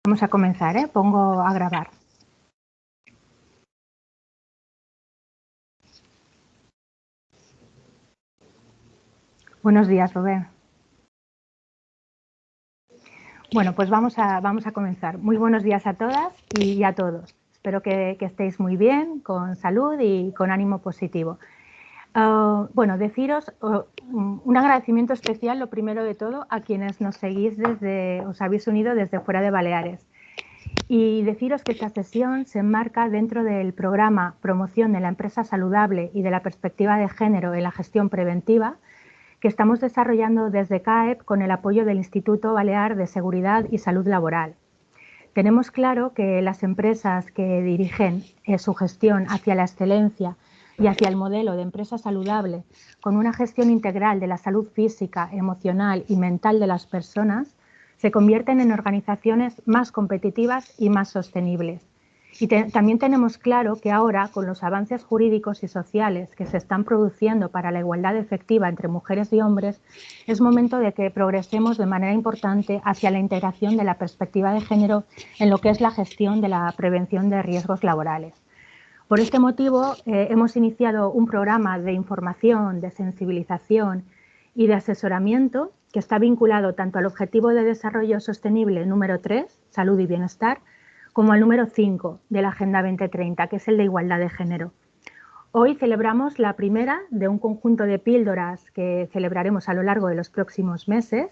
Vamos a comenzar, ¿eh? Pongo a grabar. Buenos días, Rubén. Bueno, pues vamos a comenzar. Muy buenos días a todas y a todos. Espero que estéis muy bien, con salud y con ánimo positivo. Bueno, deciros un agradecimiento especial, lo primero de todo, a quienes nos seguís os habéis unido desde fuera de Baleares. Y deciros que esta sesión se enmarca dentro del programa Promoción de la Empresa Saludable y de la Perspectiva de Género en la Gestión Preventiva, que estamos desarrollando desde CAEP con el apoyo del Instituto Balear de Seguridad y Salud Laboral. Tenemos claro que las empresas que dirigen su gestión hacia la excelencia y hacia el modelo de empresa saludable, con una gestión integral de la salud física, emocional y mental de las personas, se convierten en organizaciones más competitivas y más sostenibles. Y también tenemos claro que ahora, con los avances jurídicos y sociales que se están produciendo para la igualdad efectiva entre mujeres y hombres, es momento de que progresemos de manera importante hacia la integración de la perspectiva de género en lo que es la gestión de la prevención de riesgos laborales. Por este motivo, hemos iniciado un programa de información, de sensibilización y de asesoramiento que está vinculado tanto al Objetivo de Desarrollo Sostenible número 3, Salud y Bienestar, como al número 5 de la Agenda 2030, que es el de Igualdad de Género. Hoy celebramos la primera de un conjunto de píldoras que celebraremos a lo largo de los próximos meses,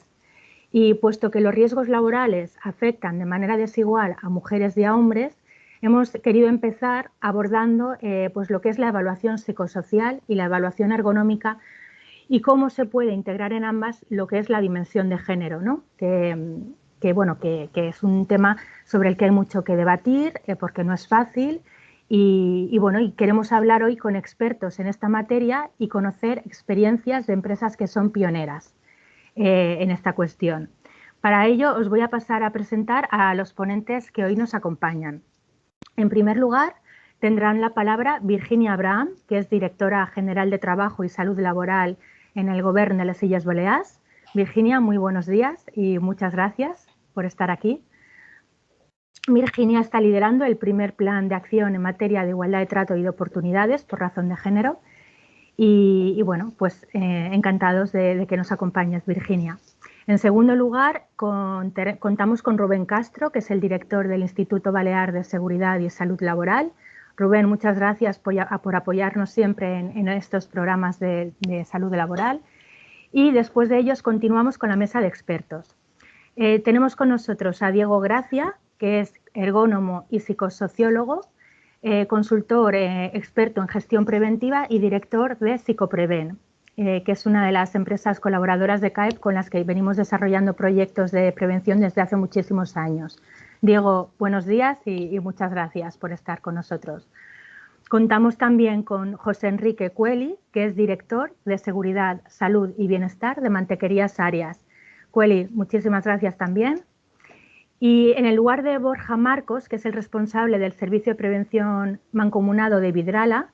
y puesto que los riesgos laborales afectan de manera desigual a mujeres y a hombres, hemos querido empezar abordando pues lo que es la evaluación psicosocial y la evaluación ergonómica y cómo se puede integrar en ambas lo que es la dimensión de género, ¿no? Que es un tema sobre el que hay mucho que debatir porque no es fácil y queremos hablar hoy con expertos en esta materia y conocer experiencias de empresas que son pioneras en esta cuestión. Para ello os voy a pasar a presentar a los ponentes que hoy nos acompañan. En primer lugar, tendrán la palabra Virginia Abraham, que es directora general de Trabajo y Salud Laboral en el Govern de les Illes Balears. Virginia, muy buenos días y muchas gracias por estar aquí. Virginia está liderando el primer plan de acción en materia de igualdad de trato y de oportunidades por razón de género. Y bueno, pues encantados de que nos acompañes, Virginia. En segundo lugar, contamos con Rubén Castro, que es el director del Instituto Balear de Seguridad y Salud Laboral. Rubén, muchas gracias por apoyarnos siempre en estos programas de salud laboral. Y después de ellos continuamos con la mesa de expertos. Tenemos con nosotros a Diego Gracia, que es ergónomo y psicosociólogo, consultor experto en gestión preventiva y director de Psicopreven, que es una de las empresas colaboradoras de CAEP con las que venimos desarrollando proyectos de prevención desde hace muchísimos años. Diego, buenos días y muchas gracias por estar con nosotros. Contamos también con José Enrique Cueli, que es director de Seguridad, Salud y Bienestar de Mantequerías Arias. Cueli, muchísimas gracias también. Y en el lugar de Borja Marcos, que es el responsable del Servicio de Prevención Mancomunado de Vidrala,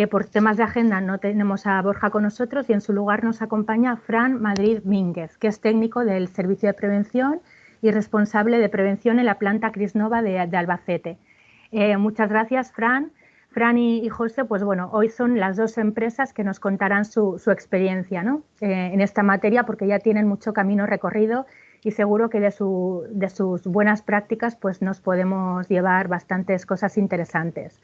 por temas de agenda no tenemos a Borja con nosotros y en su lugar nos acompaña Fran Madrid Mínguez, que es técnico del Servicio de Prevención y responsable de prevención en la planta Crisnova de Albacete. Muchas gracias, Fran. Fran y José, pues bueno, hoy son las dos empresas que nos contarán su experiencia, ¿no? En esta materia, porque ya tienen mucho camino recorrido y seguro que de sus buenas prácticas pues nos podemos llevar bastantes cosas interesantes.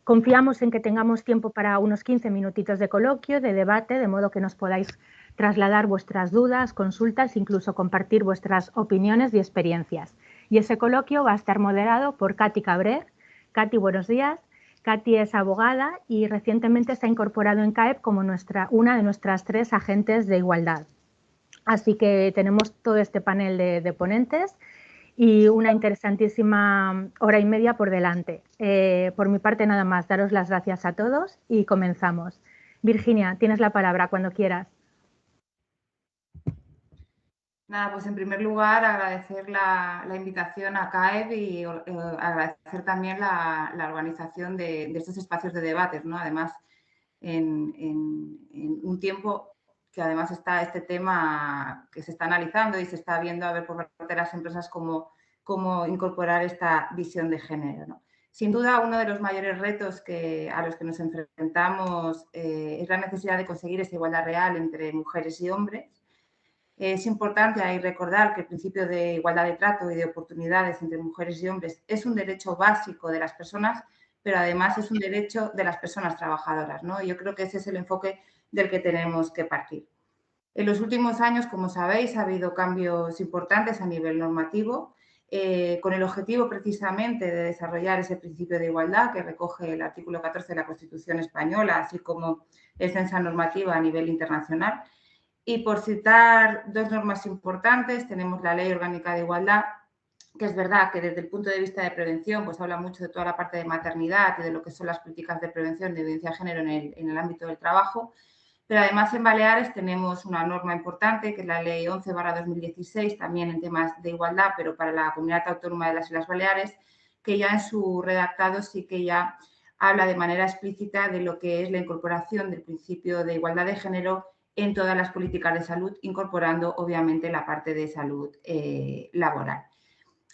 Confiamos en que tengamos tiempo para unos 15 minutitos de coloquio, de debate, de modo que nos podáis trasladar vuestras dudas, consultas, incluso compartir vuestras opiniones y experiencias. Y ese coloquio va a estar moderado por Katy Cabrer. Katy, buenos días. Katy es abogada y recientemente se ha incorporado en CAEP como una de nuestras 3 agentes de igualdad. Así que tenemos todo este panel de ponentes y una interesantísima hora y media por delante. Por mi parte nada más, daros las gracias a todos y comenzamos. Virginia, tienes la palabra cuando quieras. Nada, pues en primer lugar agradecer la invitación a CAEP y agradecer también la organización de estos espacios de debates, ¿no? Además, en un tiempo que además está este tema que se está analizando y se está viendo a ver por parte de las empresas cómo cómo incorporar esta visión de género, ¿no? Sin duda, uno de los mayores retos a los que nos enfrentamos es la necesidad de conseguir esa igualdad real entre mujeres y hombres. Es importante ahí recordar que el principio de igualdad de trato y de oportunidades entre mujeres y hombres es un derecho básico de las personas, pero además es un derecho de las personas trabajadoras, ¿no? Y yo creo que ese es el enfoque del que tenemos que partir. En los últimos años, como sabéis, ha habido cambios importantes a nivel normativo, con el objetivo precisamente de desarrollar ese principio de igualdad que recoge el artículo 14 de la Constitución española, así como extensa normativa a nivel internacional. Y por citar dos normas importantes, tenemos la Ley Orgánica de Igualdad, que es verdad que desde el punto de vista de prevención, pues habla mucho de toda la parte de maternidad y de lo que son las políticas de prevención de violencia de género en el ámbito del trabajo. Pero además en Baleares tenemos una norma importante, que es la Ley 11/2016, también en temas de igualdad, pero para la Comunidad Autónoma de las Islas Baleares, que ya en su redactado sí que ya habla de manera explícita de lo que es la incorporación del principio de igualdad de género en todas las políticas de salud, incorporando obviamente la parte de salud laboral.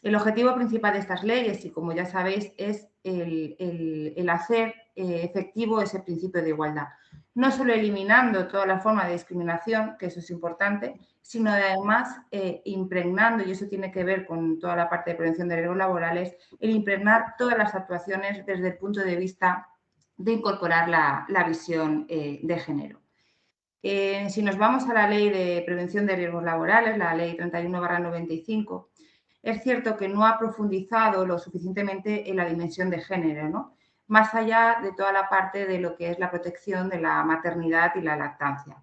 El objetivo principal de estas leyes, y como ya sabéis, es el hacer efectivo ese principio de igualdad. No solo eliminando toda la forma de discriminación, que eso es importante, sino además impregnando, y eso tiene que ver con toda la parte de prevención de riesgos laborales, el impregnar todas las actuaciones desde el punto de vista de incorporar la visión de género. Si nos vamos a la Ley de Prevención de Riesgos Laborales, la Ley 31/95, es cierto que no ha profundizado lo suficientemente en la dimensión de género, ¿no? Más allá de toda la parte de lo que es la protección de la maternidad y la lactancia.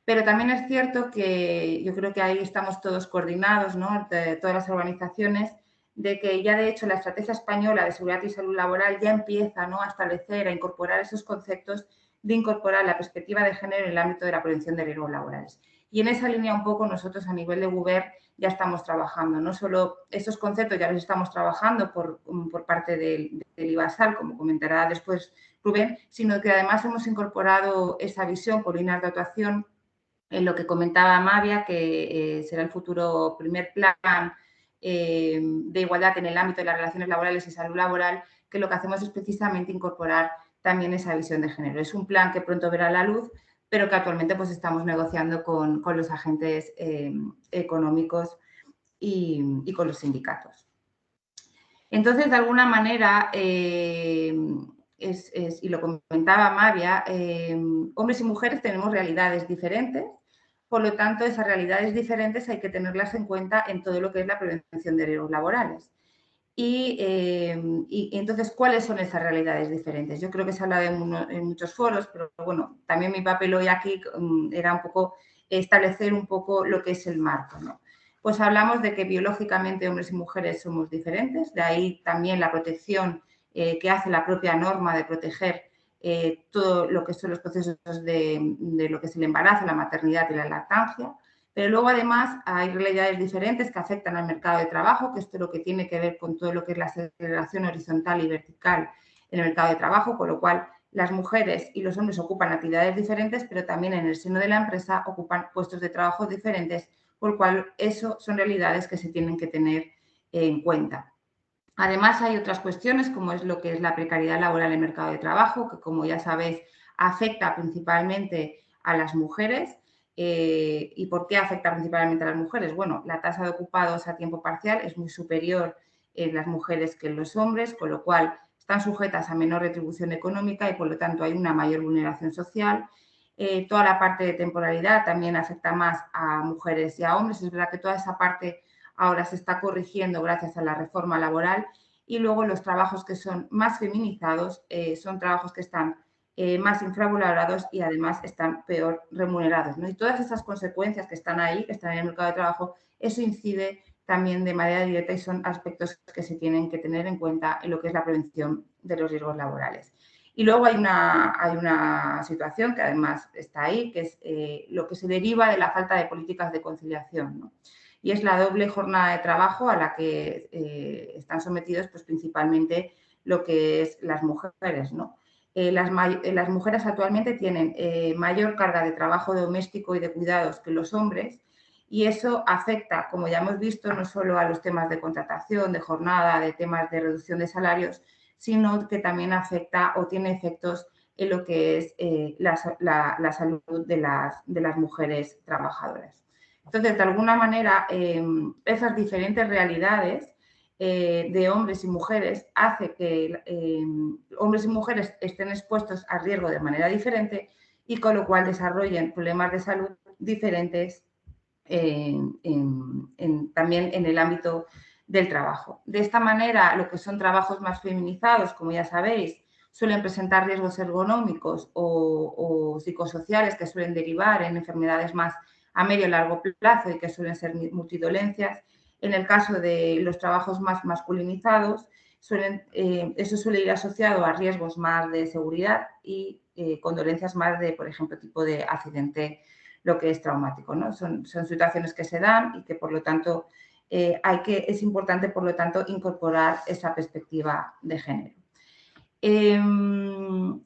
Pero también es cierto que yo creo que ahí estamos todos coordinados, ¿no? De todas las organizaciones, de que ya de hecho la Estrategia Española de Seguridad y Salud Laboral ya empieza, ¿no?, a establecer, a incorporar esos conceptos de incorporar la perspectiva de género en el ámbito de la prevención de riesgos laborales. Y en esa línea un poco nosotros a nivel de Govern ya estamos trabajando. No solo esos conceptos ya los estamos trabajando por parte del IBASAL, como comentará después Rubén, sino que además hemos incorporado esa visión por líneas de actuación en lo que comentaba Mavia, que será el futuro primer plan de igualdad en el ámbito de las relaciones laborales y salud laboral, que lo que hacemos es precisamente incorporar también esa visión de género. Es un plan que pronto verá la luz, pero que actualmente pues estamos negociando con los agentes económicos y con los sindicatos. Entonces, de alguna manera, y lo comentaba Mavia, hombres y mujeres tenemos realidades diferentes, por lo tanto, esas realidades diferentes hay que tenerlas en cuenta en todo lo que es la prevención de riesgos laborales. Y entonces, ¿cuáles son esas realidades diferentes? Yo creo que se habla en muchos foros, pero bueno, también mi papel hoy aquí era un poco establecer un poco lo que es el marco, ¿no? Pues hablamos de que biológicamente hombres y mujeres somos diferentes, de ahí también la protección que hace la propia norma de proteger todo lo que son los procesos de lo que es el embarazo, la maternidad y la lactancia. Pero luego, además, hay realidades diferentes que afectan al mercado de trabajo, que esto es lo que tiene que ver con todo lo que es la segregación horizontal y vertical en el mercado de trabajo, con lo cual las mujeres y los hombres ocupan actividades diferentes, pero también en el seno de la empresa ocupan puestos de trabajo diferentes, por lo cual eso son realidades que se tienen que tener en cuenta. Además, hay otras cuestiones, como es lo que es la precariedad laboral en el mercado de trabajo, que, como ya sabéis, afecta principalmente a las mujeres. ¿Y por qué afecta principalmente a las mujeres? Bueno, la tasa de ocupados a tiempo parcial es muy superior en las mujeres que en los hombres, con lo cual están sujetas a menor retribución económica y, por lo tanto, hay una mayor vulneración social. Toda la parte de temporalidad también afecta más a mujeres y a hombres. Es verdad que toda esa parte ahora se está corrigiendo gracias a la reforma laboral, y luego los trabajos que son más feminizados son trabajos que están más infravalorados y además están peor remunerados, ¿no? Y todas esas consecuencias que están ahí, que están en el mercado de trabajo, eso incide también de manera directa y son aspectos que se tienen que tener en cuenta en lo que es la prevención de los riesgos laborales. Y luego hay una situación que además está ahí, que es lo que se deriva de la falta de políticas de conciliación, ¿no? Y es la doble jornada de trabajo a la que están sometidos pues, principalmente lo que es las mujeres, ¿no? Las mujeres actualmente tienen mayor carga de trabajo doméstico y de cuidados que los hombres, Y eso afecta, como ya hemos visto, no solo a los temas de contratación, de jornada, de temas de reducción de salarios, sino que también afecta o tiene efectos en lo que es la salud de las mujeres trabajadoras. Entonces, de alguna manera, esas diferentes realidades de hombres y mujeres hace que hombres y mujeres estén expuestos a riesgo de manera diferente y con lo cual desarrollen problemas de salud diferentes también en el ámbito del trabajo. De esta manera, lo que son trabajos más feminizados, como ya sabéis, suelen presentar riesgos ergonómicos o psicosociales que suelen derivar en enfermedades más a medio y largo plazo y que suelen ser multidolencias. En el caso de los trabajos más masculinizados, eso suele ir asociado a riesgos más de seguridad y con dolencias más de, por ejemplo, tipo de accidente, lo que es traumático, ¿no? Son situaciones que se dan y que, por lo tanto, es importante, por lo tanto, incorporar esa perspectiva de género.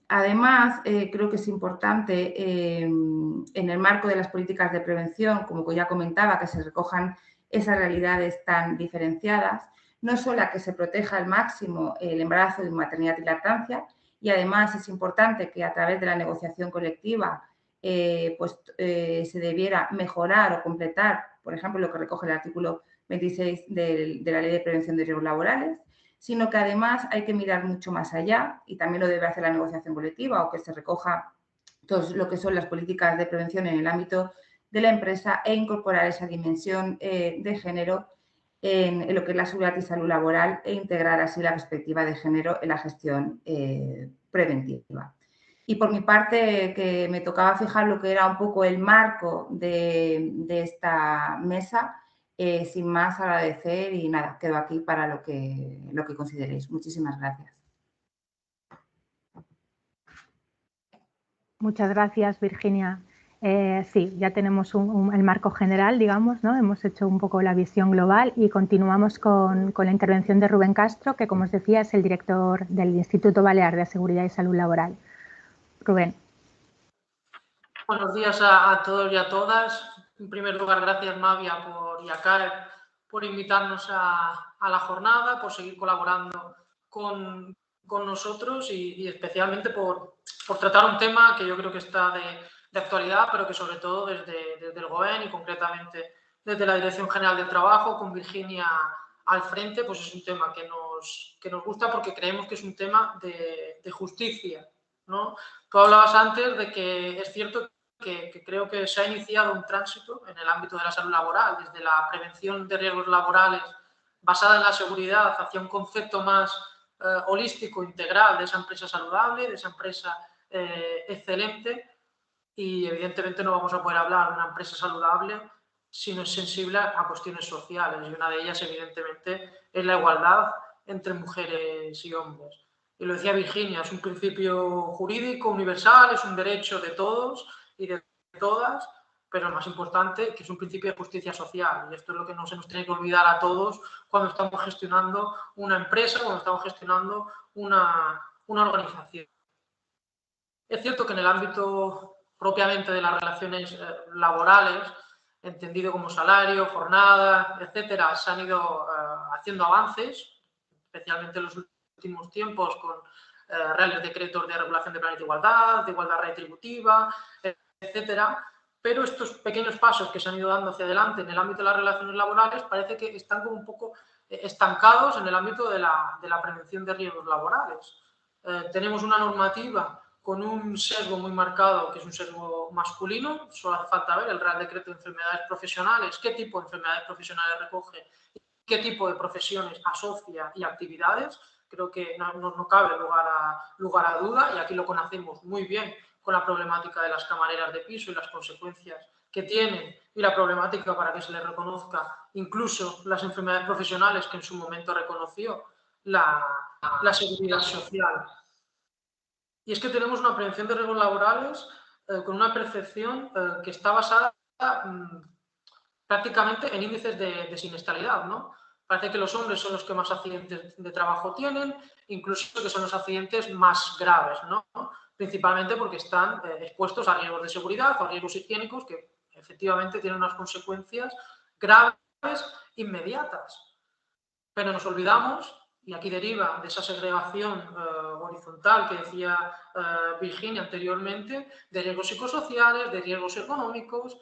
Además, creo que es importante en el marco de las políticas de prevención, como ya comentaba, que se recojan esas realidades tan diferenciadas, no solo que se proteja al máximo el embarazo de maternidad y lactancia, y además es importante que a través de la negociación colectiva se debiera mejorar o completar, por ejemplo, lo que recoge el artículo 26 de la Ley de Prevención de Riesgos Laborales, sino que además hay que mirar mucho más allá y también lo debe hacer la negociación colectiva o que se recoja todo lo que son las políticas de prevención en el ámbito de la empresa e incorporar esa dimensión de género en lo que es la seguridad y salud laboral e integrar así la perspectiva de género en la gestión preventiva. Y por mi parte, que me tocaba fijar lo que era un poco el marco de esta mesa, sin más agradecer y nada, quedo aquí para lo que consideréis. Muchísimas gracias. Muchas gracias, Virginia. Sí, ya tenemos el marco general, digamos, ¿no? Hemos hecho un poco la visión global y continuamos con la intervención de Rubén Castro, que, como os decía, es el director del Instituto Balear de Seguridad y Salud Laboral. Rubén. Buenos días a todos y a todas. En primer lugar, gracias, Mavia, y a CAEP por invitarnos a la jornada, por seguir colaborando con nosotros y especialmente por tratar un tema que yo creo que está de actualidad, pero que sobre todo desde el GOEN y concretamente desde la Dirección General del Trabajo, con Virginia al frente, pues es un tema que nos gusta porque creemos que es un tema de justicia, ¿no? Tú hablabas antes de que es cierto que creo que se ha iniciado un tránsito en el ámbito de la salud laboral, desde la prevención de riesgos laborales basada en la seguridad hacia un concepto más holístico, integral de esa empresa saludable, de esa empresa excelente, y evidentemente no vamos a poder hablar de una empresa saludable si no es sensible a cuestiones sociales, y una de ellas evidentemente es la igualdad entre mujeres y hombres. Y lo decía Virginia, es un principio jurídico universal, es un derecho de todos y de todas, pero lo más importante, que es un principio de justicia social. Y esto es lo que no se nos tiene que olvidar a todos cuando estamos gestionando una empresa, cuando estamos gestionando una organización. Es cierto que en el ámbito propiamente de las relaciones laborales, entendido como salario, jornada, etcétera, se han ido haciendo avances, especialmente en los últimos tiempos con reales decretos de regulación de planes de igualdad retributiva, etcétera. Pero estos pequeños pasos que se han ido dando hacia adelante en el ámbito de las relaciones laborales parece que están como un poco estancados en el ámbito de la prevención de riesgos laborales. Tenemos una normativa con un sesgo muy marcado, que es un sesgo masculino. Solo hace falta ver el Real Decreto de Enfermedades Profesionales, qué tipo de enfermedades profesionales recoge, qué tipo de profesiones asocia y actividades. Creo que no cabe lugar a duda, y aquí lo conocemos muy bien con la problemática de las camareras de piso y las consecuencias que tienen, y la problemática para que se les reconozca incluso las enfermedades profesionales que en su momento reconoció la Seguridad Social. Y es que tenemos una prevención de riesgos laborales con una percepción que está basada prácticamente en índices de siniestralidad, ¿no? Parece que los hombres son los que más accidentes de trabajo tienen, incluso que son los accidentes más graves, ¿no? Principalmente porque están expuestos a riesgos de seguridad o a riesgos higiénicos que efectivamente tiene unas consecuencias graves, inmediatas. Pero nos olvidamos, y aquí deriva de esa segregación horizontal que decía Virginia anteriormente, de riesgos psicosociales, de riesgos económicos,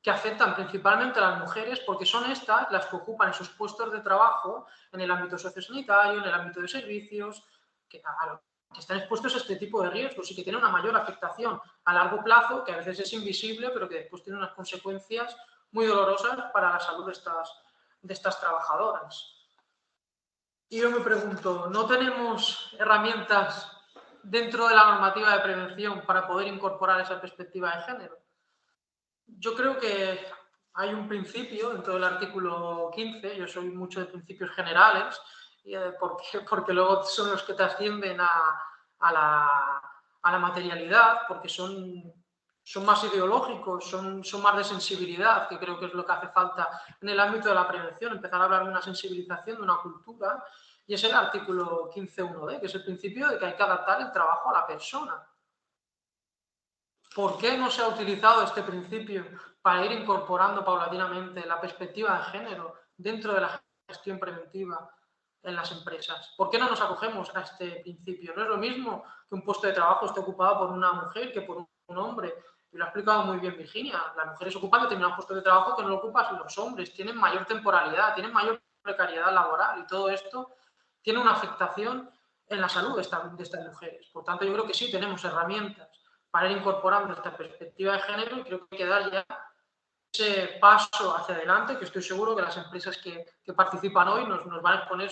que afectan principalmente a las mujeres porque son estas las que ocupan esos puestos de trabajo en el ámbito sociosanitario, en el ámbito de servicios, que están expuestos a este tipo de riesgos y que tienen una mayor afectación a largo plazo, que a veces es invisible, pero que después tiene unas consecuencias muy dolorosas para la salud de estas trabajadoras. Y yo me pregunto, ¿no tenemos herramientas dentro de la normativa de prevención para poder incorporar esa perspectiva de género? Yo creo que hay un principio dentro del artículo 15, yo soy mucho de principios generales, porque luego son los que trascienden a la materialidad, porque son más ideológicos, son más de sensibilidad, que creo que es lo que hace falta en el ámbito de la prevención, empezar a hablar de una sensibilización, de una cultura, y es el artículo 15.1d, que es el principio de que hay que adaptar el trabajo a la persona. ¿Por qué no se ha utilizado este principio para ir incorporando paulatinamente la perspectiva de género dentro de la gestión preventiva en las empresas? ¿Por qué no nos acogemos a este principio? No es lo mismo que un puesto de trabajo esté ocupado por una mujer que por un hombre. Y lo ha explicado muy bien Virginia. Las mujeres ocupan determinados puestos de trabajo que no lo ocupan los hombres. Tienen mayor temporalidad, tienen mayor precariedad laboral y todo esto tiene una afectación en la salud de estas mujeres. Por tanto, yo creo que sí tenemos herramientas para ir incorporando esta perspectiva de género y creo que hay que dar ya ese paso hacia adelante, que estoy seguro que las empresas que participan hoy nos van a exponer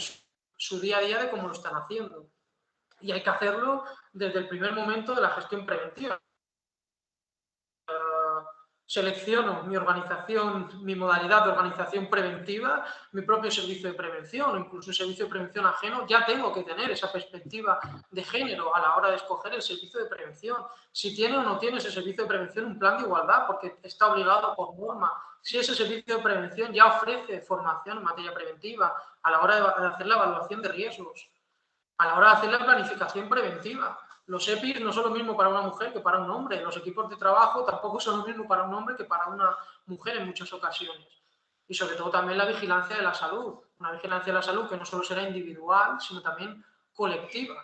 su día a día de cómo lo están haciendo. Y hay que hacerlo desde el primer momento de la gestión preventiva. Selecciono mi organización, mi modalidad de organización preventiva, mi propio servicio de prevención o incluso un servicio de prevención ajeno, ya tengo que tener esa perspectiva de género a la hora de escoger el servicio de prevención. Si tiene o no tiene ese servicio de prevención un plan de igualdad, porque está obligado por norma. Si ese servicio de prevención ya ofrece formación en materia preventiva a la hora de hacer la evaluación de riesgos, a la hora de hacer la planificación preventiva. Los EPIs no son lo mismo para una mujer que para un hombre. Los equipos de trabajo tampoco son lo mismo para un hombre que para una mujer en muchas ocasiones. Y sobre todo también la vigilancia de la salud. Una vigilancia de la salud que no solo será individual, sino también colectiva.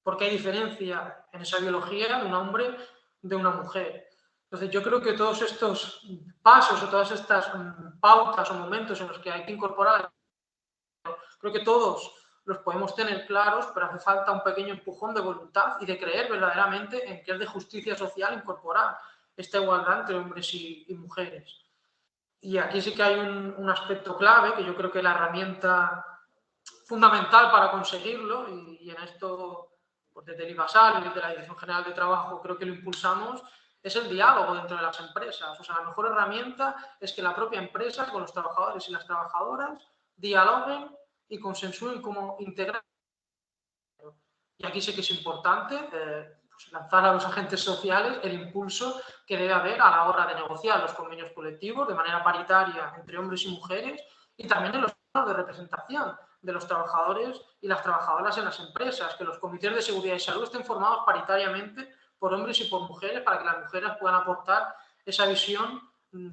Porque hay diferencia en esa biología de un hombre de una mujer. Entonces yo creo que todos estos pasos o todas estas pautas o momentos en los que hay que incorporar, creo que todos los podemos tener claros, pero hace falta un pequeño empujón de voluntad y de creer verdaderamente en que es de justicia social incorporar esta igualdad entre hombres y mujeres. Y aquí sí que hay un aspecto clave, que yo creo que la herramienta fundamental para conseguirlo, y en esto, pues desde el IVASAL y desde la Dirección General de Trabajo creo que lo impulsamos, es el diálogo dentro de las empresas. O sea, la mejor herramienta es que la propia empresa, con los trabajadores y las trabajadoras, dialoguen y consensúen cómo integrar. Y aquí sí que es importante pues lanzar a los agentes sociales el impulso que debe haber a la hora de negociar los convenios colectivos de manera paritaria entre hombres y mujeres y también en los órganos de representación de los trabajadores y las trabajadoras en las empresas, que los comités de seguridad y salud estén formados paritariamente por hombres y por mujeres para que las mujeres puedan aportar esa visión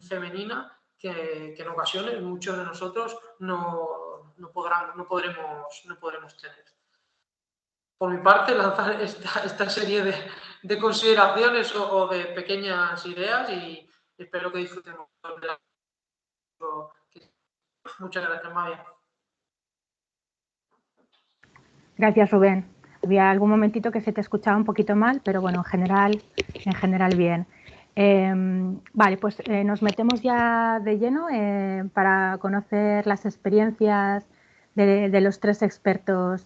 femenina que en ocasiones muchos de nosotros no podremos tener. Por mi parte, lanzar esta serie de consideraciones o de pequeñas ideas y espero que disfrutemos de la. Muchas gracias, Mavia. Gracias, Rubén. Había algún momentito que se te escuchaba un poquito mal, pero bueno, en general bien. Vale, pues nos metemos ya de lleno para conocer las experiencias de los tres expertos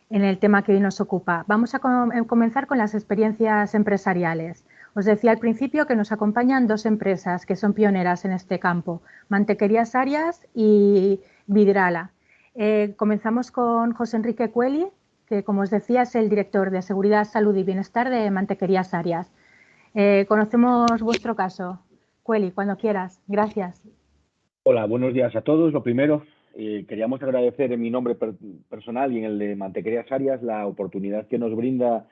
en el tema que hoy nos ocupa. Vamos a comenzar con las experiencias empresariales. Os decía al principio que nos acompañan dos empresas que son pioneras en este campo, Mantequerías Arias y Vidrala. Comenzamos con José Enrique Cueli, que como os decía es el director de Seguridad, Salud y Bienestar de Mantequerías Arias. Conocemos vuestro caso. Cueli, cuando quieras. Gracias. Hola, buenos días a todos. Lo primero, queríamos agradecer en mi nombre personal y en el de Mantequerías Arias la oportunidad que nos brinda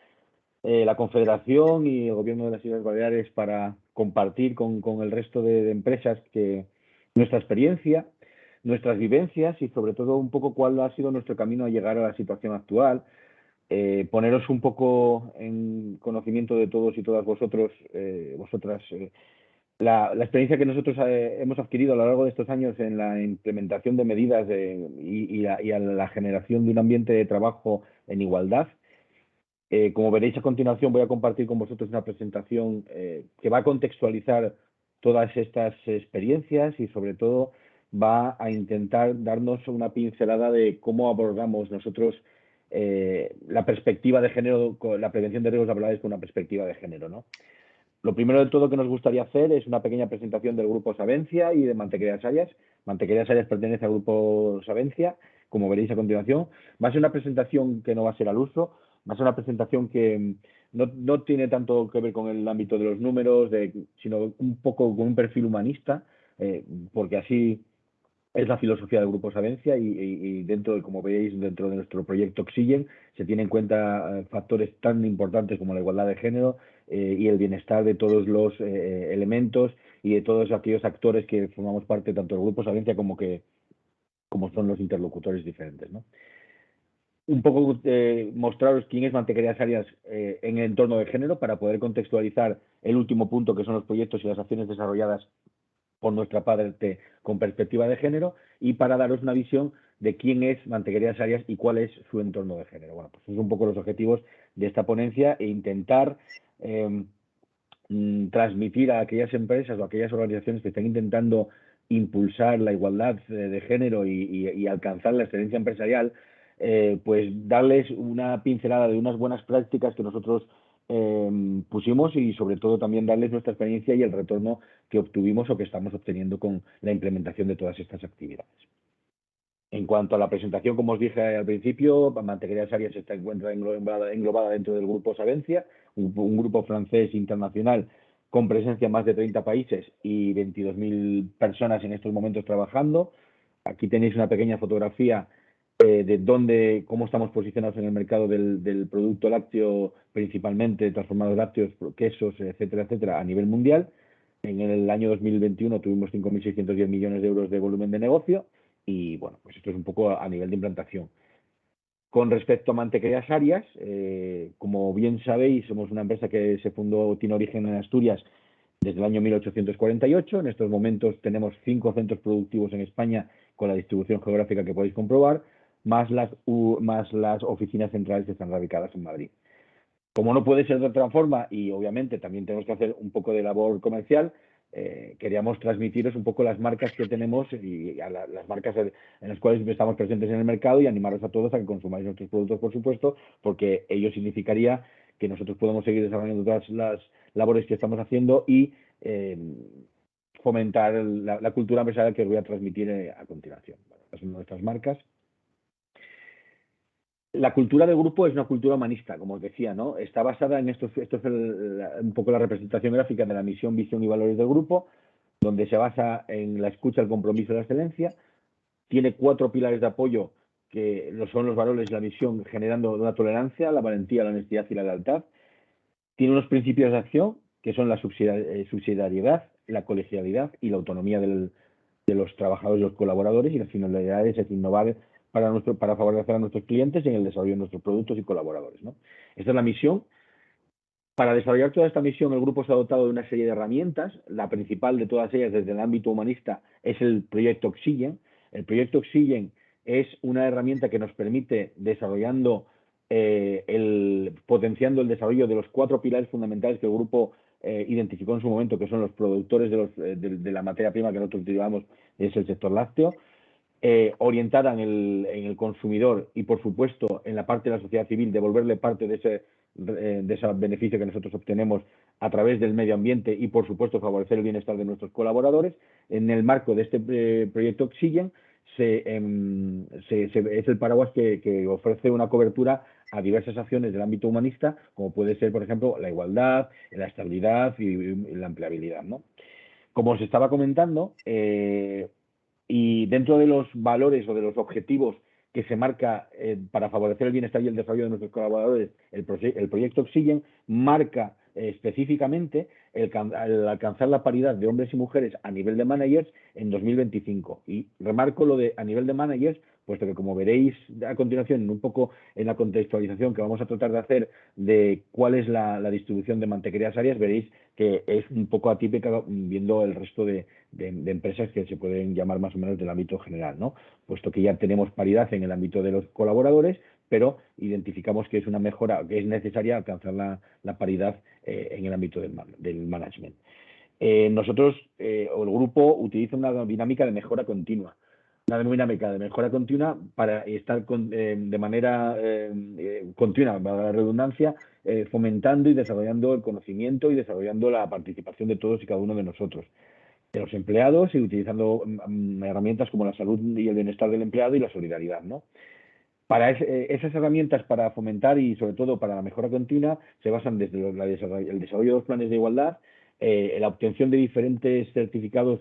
la Confederación y el Gobierno de las Islas Baleares para compartir con el resto de empresas nuestra experiencia, nuestras vivencias y sobre todo un poco cuál ha sido nuestro camino a llegar a la situación actual. Poneros un poco en conocimiento de todos y todas vosotras, la experiencia que nosotros hemos adquirido a lo largo de estos años en la implementación de medidas y a la generación de un ambiente de trabajo en igualdad. Como veréis a continuación, voy a compartir con vosotros una presentación que va a contextualizar todas estas experiencias y sobre todo va a intentar darnos una pincelada de cómo abordamos nosotros la perspectiva de género, la prevención de riesgos laborales con una perspectiva de género, ¿no? Lo primero de todo que nos gustaría hacer es una pequeña presentación del Grupo Savencia y de Mantequerías Sayas. Mantequerías Sayas pertenece al Grupo Savencia, como veréis a continuación. Va a ser una presentación que no va a ser al uso, va a ser una presentación que no tiene tanto que ver con el ámbito de los números, sino un poco con un perfil humanista, porque así es la filosofía del Grupo Savencia y dentro de, como veis, dentro de nuestro proyecto Oxygen, se tienen en cuenta factores tan importantes como la igualdad de género y el bienestar de todos los elementos y de todos aquellos actores que formamos parte tanto del Grupo Savencia como son los interlocutores diferentes, ¿no? Un poco mostraros quién es Mantequerías Sayas en el entorno de género para poder contextualizar el último punto, que son los proyectos y las acciones desarrolladas por nuestra parte con perspectiva de género, y para daros una visión de quién es Mantequerías Sayas y cuál es su entorno de género. Bueno, pues son un poco los objetivos de esta ponencia e intentar transmitir a aquellas empresas o aquellas organizaciones que estén intentando impulsar la igualdad de género y alcanzar la excelencia empresarial, pues darles una pincelada de unas buenas prácticas que nosotros pusimos y sobre todo también darles nuestra experiencia y el retorno que obtuvimos o que estamos obteniendo con la implementación de todas estas actividades. En cuanto a la presentación, como os dije al principio, Mantequerías Sayas se encuentra englobada dentro del Grupo Savencia, un grupo francés internacional con presencia en más de 30 países y 22.000 personas en estos momentos trabajando. Aquí tenéis una pequeña fotografía de cómo estamos posicionados en el mercado del producto lácteo, principalmente transformados lácteos, quesos, etcétera, etcétera, a nivel mundial. En el año 2021 tuvimos 5.610 millones de euros de volumen de negocio y, bueno, pues esto es un poco a nivel de implantación. Con respecto a Mantequerías Sayas, como bien sabéis, somos una empresa que se fundó, tiene origen en Asturias desde el año 1848. En estos momentos tenemos 5 centros productivos en España con la distribución geográfica que podéis comprobar, más las oficinas centrales que están radicadas en Madrid. Como no puede ser de otra forma, y obviamente también tenemos que hacer un poco de labor comercial, queríamos transmitiros un poco las marcas que tenemos y las marcas en las cuales estamos presentes en el mercado y animaros a todos a que consumáis nuestros productos, por supuesto, porque ello significaría que nosotros podemos seguir desarrollando todas las labores que estamos haciendo y fomentar la cultura empresarial que os voy a transmitir a continuación. Bueno, estas son nuestras marcas. La cultura del grupo es una cultura humanista, como os decía, ¿no? Está basada en esto es un poco la representación gráfica de la misión, visión y valores del grupo, donde se basa en la escucha, el compromiso y la excelencia. Tiene 4 pilares de apoyo, que son los valores y la misión, generando una tolerancia, la valentía, la honestidad y la lealtad. Tiene unos principios de acción, que son la subsidiariedad, la colegialidad y la autonomía de los trabajadores y los colaboradores, y las finalidades es innovar para favorecer a nuestros clientes en el desarrollo de nuestros productos y colaboradores, ¿no? Esta es la misión. Para desarrollar toda esta misión, el grupo se ha dotado de una serie de herramientas. La principal de todas ellas, desde el ámbito humanista, es el proyecto Oxygen. El proyecto Oxygen es una herramienta que nos permite, potenciando el desarrollo de los 4 pilares fundamentales que el grupo identificó en su momento, que son los productores de la materia prima que nosotros utilizamos, es el sector lácteo, orientada en el consumidor y, por supuesto, en la parte de la sociedad civil, devolverle parte de ese beneficio que nosotros obtenemos a través del medio ambiente y, por supuesto, favorecer el bienestar de nuestros colaboradores. En el marco de este proyecto Oxygen, es el paraguas que ofrece una cobertura a diversas acciones del ámbito humanista, como puede ser, por ejemplo, la igualdad, la estabilidad y la empleabilidad, ¿no? Como os estaba comentando, y dentro de los valores o de los objetivos que se marca para favorecer el bienestar y el desarrollo de nuestros colaboradores, el proyecto Oxygen, marca específicamente el alcanzar la paridad de hombres y mujeres a nivel de managers en 2025. Y remarco lo de a nivel de managers, puesto que como veréis a continuación, un poco en la contextualización que vamos a tratar de hacer de cuál es la distribución de Mantequerías Arias, veréis que es un poco atípica viendo el resto de empresas que se pueden llamar más o menos del ámbito general, ¿no? Puesto que ya tenemos paridad en el ámbito de los colaboradores, pero identificamos que es una mejora, que es necesaria alcanzar la paridad en el ámbito del management. Nosotros, o el grupo, utiliza una dinámica de mejora continua. Una dinámica de mejora continua para estar de manera continua, para la redundancia, fomentando y desarrollando el conocimiento y desarrollando la participación de todos y cada uno de nosotros, de los empleados, y utilizando herramientas como la salud y el bienestar del empleado y la solidaridad, ¿no? Para esas herramientas para fomentar y sobre todo para la mejora continua se basan desde el desarrollo de los planes de igualdad, la obtención de diferentes certificados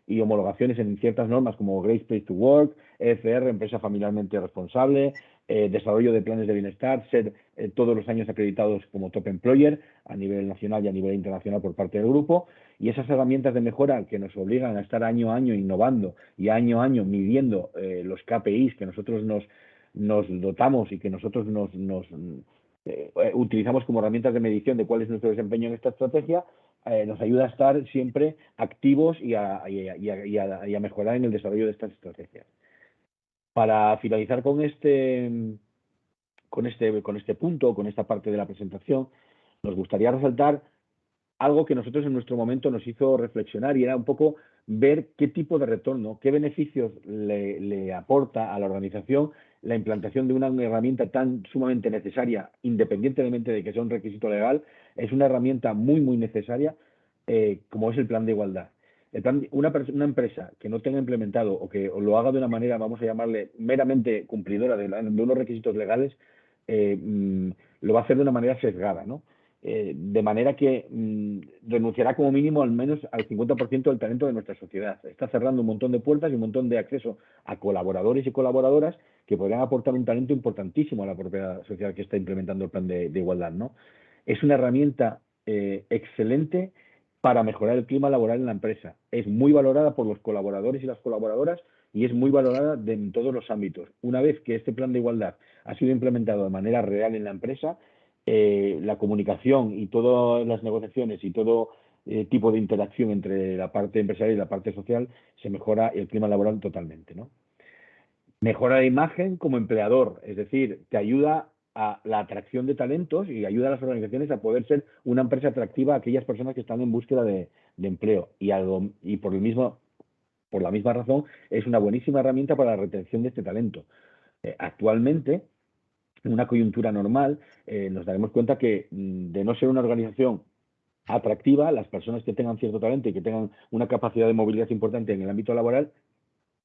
y homologaciones en ciertas normas como Great Place to Work, EFR, empresa familiarmente responsable, desarrollo de planes de bienestar, ser todos los años acreditados como Top Employer a nivel nacional y a nivel internacional por parte del grupo, y esas herramientas de mejora que nos obligan a estar año a año innovando y año a año midiendo los KPIs que nosotros nos dotamos y que nosotros utilizamos como herramientas de medición de cuál es nuestro desempeño en esta estrategia, nos ayuda a estar siempre activos y a mejorar en el desarrollo de estas estrategias. Para finalizar con este punto, con esta parte de la presentación, nos gustaría resaltar algo que nosotros en nuestro momento nos hizo reflexionar, y era un poco ver qué tipo de retorno, qué beneficios le aporta a la organización la implantación de una herramienta tan sumamente necesaria, independientemente de que sea un requisito legal. Es una herramienta muy, muy necesaria, como es el plan de igualdad. Una empresa que no tenga implementado o que lo haga de una manera, vamos a llamarle, meramente cumplidora de unos requisitos legales, lo va a hacer de una manera sesgada, ¿no? De manera que renunciará como mínimo al menos al 50% del talento de nuestra sociedad. Está cerrando un montón de puertas y un montón de acceso a colaboradores y colaboradoras que podrían aportar un talento importantísimo a la propia sociedad que está implementando el plan de igualdad, ¿no? Es una herramienta excelente para mejorar el clima laboral en la empresa. Es muy valorada por los colaboradores y las colaboradoras y es muy valorada en todos los ámbitos. Una vez que este plan de igualdad ha sido implementado de manera real en la empresa, la comunicación y todas las negociaciones y todo tipo de interacción entre la parte empresarial y la parte social, se mejora el clima laboral totalmente, ¿no? Mejora la imagen como empleador, es decir, te ayuda a la atracción de talentos y ayuda a las organizaciones a poder ser una empresa atractiva a aquellas personas que están en búsqueda de empleo. Y por la misma razón, es una buenísima herramienta para la retención de este talento. Actualmente, en una coyuntura normal, nos daremos cuenta que de no ser una organización atractiva, las personas que tengan cierto talento y que tengan una capacidad de movilidad importante en el ámbito laboral,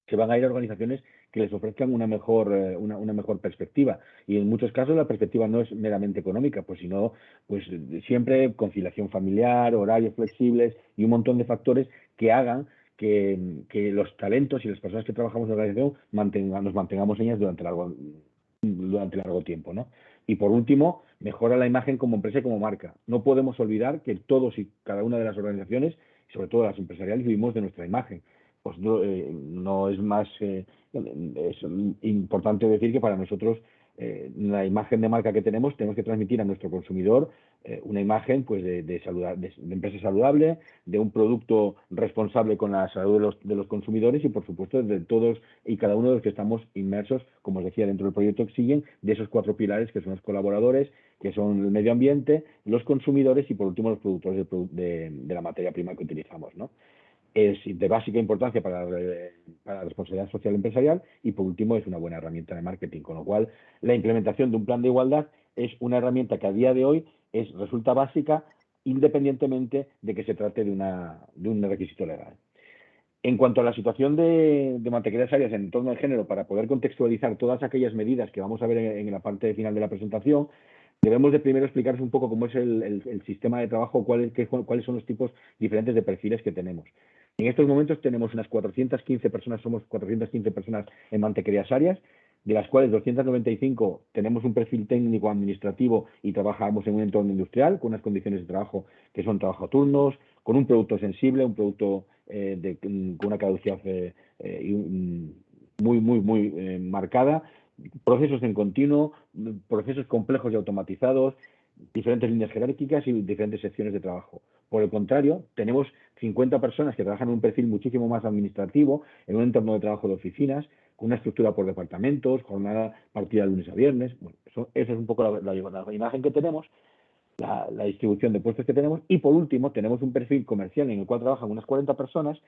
se van a ir a organizaciones que les ofrezcan una mejor perspectiva. Y en muchos casos la perspectiva no es meramente económica, pues sino pues siempre conciliación familiar, horarios flexibles y un montón de factores que hagan que los talentos y las personas que trabajamos en la organización nos mantengamos en ellas durante largo tiempo, ¿no? Y por último, mejora la imagen como empresa y como marca. No podemos olvidar que todos y cada una de las organizaciones, y sobre todo las empresariales, vivimos de nuestra imagen. Pues no es más es importante decir que para nosotros la imagen de marca que tenemos que transmitir a nuestro consumidor una imagen pues de empresa saludable, de un producto responsable con la salud de los consumidores y por supuesto de todos y cada uno de los que estamos inmersos, como os decía, dentro del proyecto Oxygen, de esos 4 pilares que son los colaboradores, que son el medio ambiente, los consumidores y por último los productores de la materia prima que utilizamos, ¿no? Es de básica importancia para la responsabilidad social empresarial y, por último, es una buena herramienta de marketing, con lo cual la implementación de un plan de igualdad es una herramienta que a día de hoy resulta básica independientemente de que se trate de un requisito legal. En cuanto a la situación de Mantequerías Arias en torno al género, para poder contextualizar todas aquellas medidas que vamos a ver en la parte final de la presentación, debemos de primero explicaros un poco cómo es el sistema de trabajo, cuáles son los tipos diferentes de perfiles que tenemos. En estos momentos tenemos unas 415 personas, somos 415 personas en Mantequerías Arias, de las cuales 295 tenemos un perfil técnico administrativo y trabajamos en un entorno industrial con unas condiciones de trabajo que son trabajo a turnos, con un producto sensible, un producto con una caducidad muy marcada, procesos en continuo, procesos complejos y automatizados, diferentes líneas jerárquicas y diferentes secciones de trabajo. Por el contrario, tenemos 50 personas que trabajan en un perfil muchísimo más administrativo, en un entorno de trabajo de oficinas, con una estructura por departamentos, jornada partida de lunes a viernes. Bueno, esa es un poco la imagen que tenemos, la distribución de puestos que tenemos. Y por último, tenemos un perfil comercial en el cual trabajan unas 40 personas,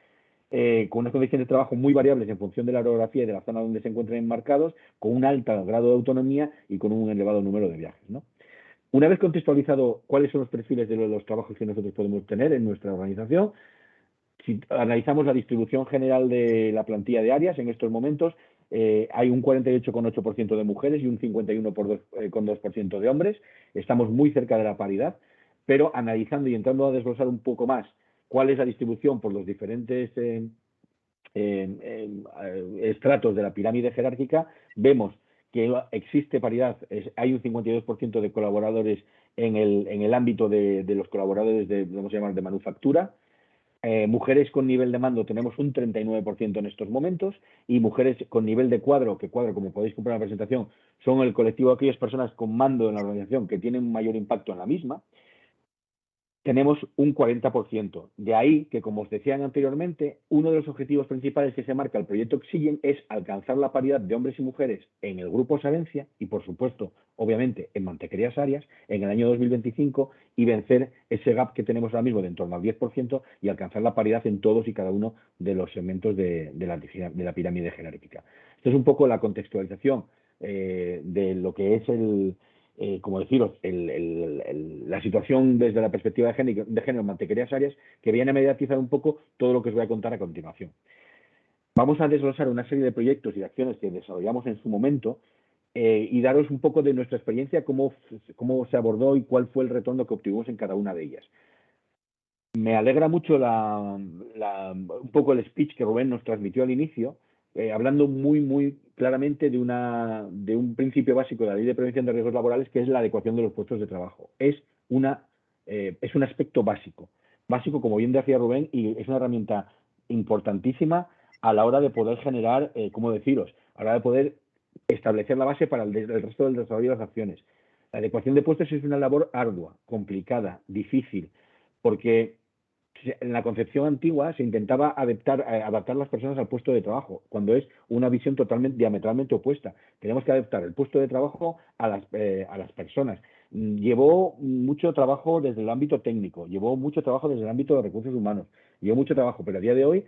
con unas condiciones de trabajo muy variables en función de la orografía y de la zona donde se encuentren enmarcados, con un alto grado de autonomía y con un elevado número de viajes, ¿no? Una vez contextualizado cuáles son los perfiles de los trabajos que nosotros podemos tener en nuestra organización, si analizamos la distribución general de la plantilla de áreas en estos momentos, hay un 48,8% de mujeres y un 51,2% de hombres. Estamos muy cerca de la paridad, pero analizando y entrando a desglosar un poco más cuál es la distribución por los diferentes estratos de la pirámide jerárquica, vemos que existe paridad. Hay un 52% de colaboradores en el ámbito de los colaboradores vamos a llamar, de manufactura. Mujeres con nivel de mando tenemos un 39% en estos momentos, y mujeres con nivel de cuadro, que cuadro, como podéis comprar en la presentación, son el colectivo de aquellas personas con mando en la organización que tienen mayor impacto en la misma, tenemos un 40%. De ahí que, como os decía anteriormente, uno de los objetivos principales que se marca el proyecto Oxygen es alcanzar la paridad de hombres y mujeres en el grupo Savencia y, por supuesto, obviamente, en Mantequerías Arias en el año 2025, y vencer ese gap que tenemos ahora mismo de en torno al 10% y alcanzar la paridad en todos y cada uno de los segmentos de la pirámide jerárquica. Esto es un poco la contextualización de lo que es como deciros, la situación desde la perspectiva de género en Mantequerías Arias, que viene a mediatizar un poco todo lo que os voy a contar a continuación. Vamos a desglosar una serie de proyectos y de acciones que desarrollamos en su momento, y daros un poco de nuestra experiencia, cómo se abordó y cuál fue el retorno que obtuvimos en cada una de ellas. Me alegra mucho un poco el speech que Rubén nos transmitió al inicio, hablando muy claramente de un principio básico de la Ley de Prevención de Riesgos Laborales, que es la adecuación de los puestos de trabajo. Es un aspecto básico, como bien decía Rubén, y es una herramienta importantísima a la hora de poder generar, ¿cómo deciros?, a la hora de poder establecer la base para el resto del desarrollo de las acciones. La adecuación de puestos es una labor ardua, complicada, difícil, porque en la concepción antigua se intentaba adaptar las personas al puesto de trabajo, cuando es una visión diametralmente opuesta. Tenemos que adaptar el puesto de trabajo a las personas. Llevó mucho trabajo desde el ámbito técnico, llevó mucho trabajo desde el ámbito de recursos humanos, llevó mucho trabajo, pero a día de hoy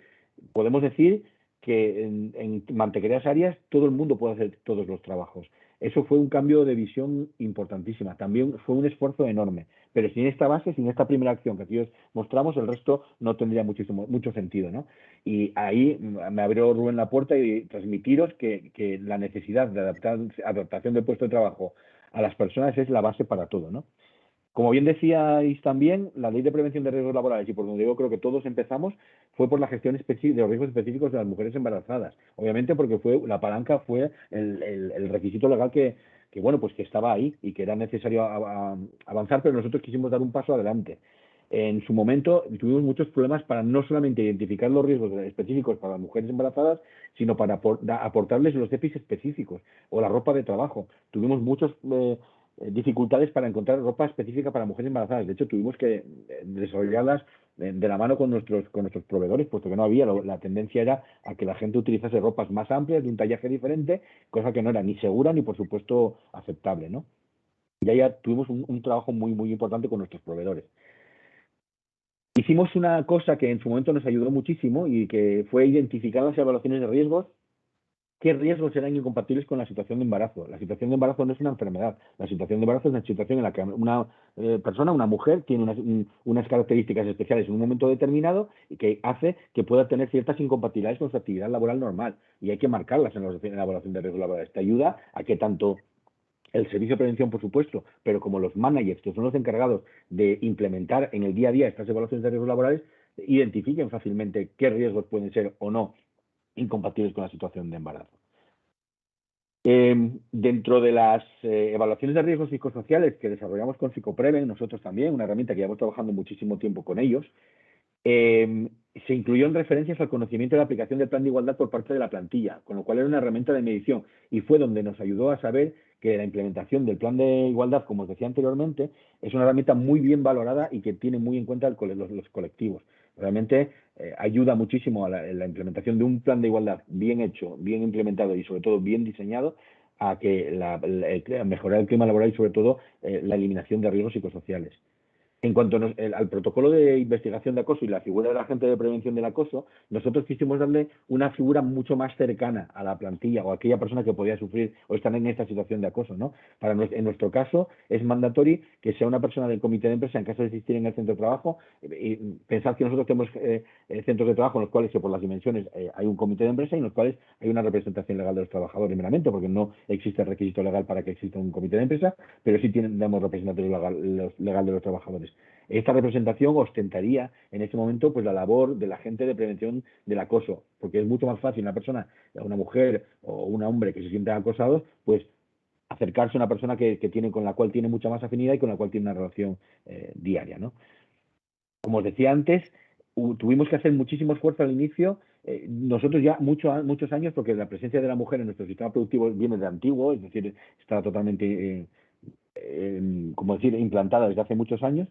podemos decir que en Mantequerías Arias todo el mundo puede hacer todos los trabajos. Eso fue un cambio de visión importantísima. También fue un esfuerzo enorme. Pero sin esta base, sin esta primera acción que aquí os mostramos, el resto no tendría mucho sentido, ¿no? Y ahí me abrió Rubén la puerta y transmitiros que la necesidad de adaptación del puesto de trabajo a las personas es la base para todo, ¿no? Como bien decíais también, la Ley de Prevención de Riesgos Laborales, y por donde yo creo que todos empezamos, fue por la gestión de los riesgos específicos de las mujeres embarazadas. Obviamente porque la palanca fue el requisito legal que estaba ahí y que era necesario avanzar, pero nosotros quisimos dar un paso adelante. En su momento tuvimos muchos problemas para no solamente identificar los riesgos específicos para las mujeres embarazadas, sino para aportarles los EPIs específicos o la ropa de trabajo. Tuvimos muchos dificultades para encontrar ropa específica para mujeres embarazadas. De hecho, tuvimos que desarrollarlas de la mano con nuestros proveedores, puesto que no había. La tendencia era a que la gente utilizase ropas más amplias, de un tallaje diferente, cosa que no era ni segura ni, por supuesto, aceptable, ¿no? Y ahí ya tuvimos un trabajo muy importante con nuestros proveedores. Hicimos una cosa que en su momento nos ayudó muchísimo y que fue identificar las evaluaciones de riesgos. ¿Qué riesgos eran incompatibles con la situación de embarazo? La situación de embarazo no es una enfermedad. La situación de embarazo es una situación en la que una persona, una mujer, tiene unas características especiales en un momento determinado y que hace que pueda tener ciertas incompatibilidades con su actividad laboral normal. Y hay que marcarlas en la evaluación de riesgos laborales. Te ayuda a que tanto el servicio de prevención, por supuesto, pero como los managers, que son los encargados de implementar en el día a día estas evaluaciones de riesgos laborales, identifiquen fácilmente qué riesgos pueden ser o no incompatibles con la situación de embarazo. Dentro de las evaluaciones de riesgos psicosociales que desarrollamos con Psicopreven, nosotros también, una herramienta que llevamos trabajando muchísimo tiempo con ellos, se incluyeron referencias al conocimiento de la aplicación del plan de igualdad por parte de la plantilla, con lo cual era una herramienta de medición y fue donde nos ayudó a saber que la implementación del plan de igualdad, como os decía anteriormente, es una herramienta muy bien valorada y que tiene muy en cuenta los colectivos. Realmente ayuda muchísimo a la implementación de un plan de igualdad bien hecho, bien implementado y sobre todo bien diseñado a que mejorar el clima laboral y sobre todo la eliminación de riesgos psicosociales. En cuanto al protocolo de investigación de acoso y la figura del agente de prevención del acoso, nosotros quisimos darle una figura mucho más cercana a la plantilla o a aquella persona que podía sufrir o estar en esta situación de acoso, ¿no? En nuestro caso es mandatorio que sea una persona del comité de empresa en caso de existir en el centro de trabajo. Y pensad que nosotros tenemos centros de trabajo en los cuales, por las dimensiones, hay un comité de empresa y en los cuales hay una representación legal de los trabajadores meramente, porque no existe el requisito legal para que exista un comité de empresa, pero sí tenemos representación legal de los trabajadores. Esta representación ostentaría en este momento pues la labor del agente de prevención del acoso, porque es mucho más fácil una persona, una mujer o un hombre que se siente acosado, pues acercarse a una persona con la cual tiene mucha más afinidad y con la cual tiene una relación diaria, ¿no? Como os decía antes, tuvimos que hacer muchísimo esfuerzo al inicio. Nosotros ya muchos años, porque la presencia de la mujer en nuestro sistema productivo viene de antiguo, es decir, está totalmente implantada desde hace muchos años.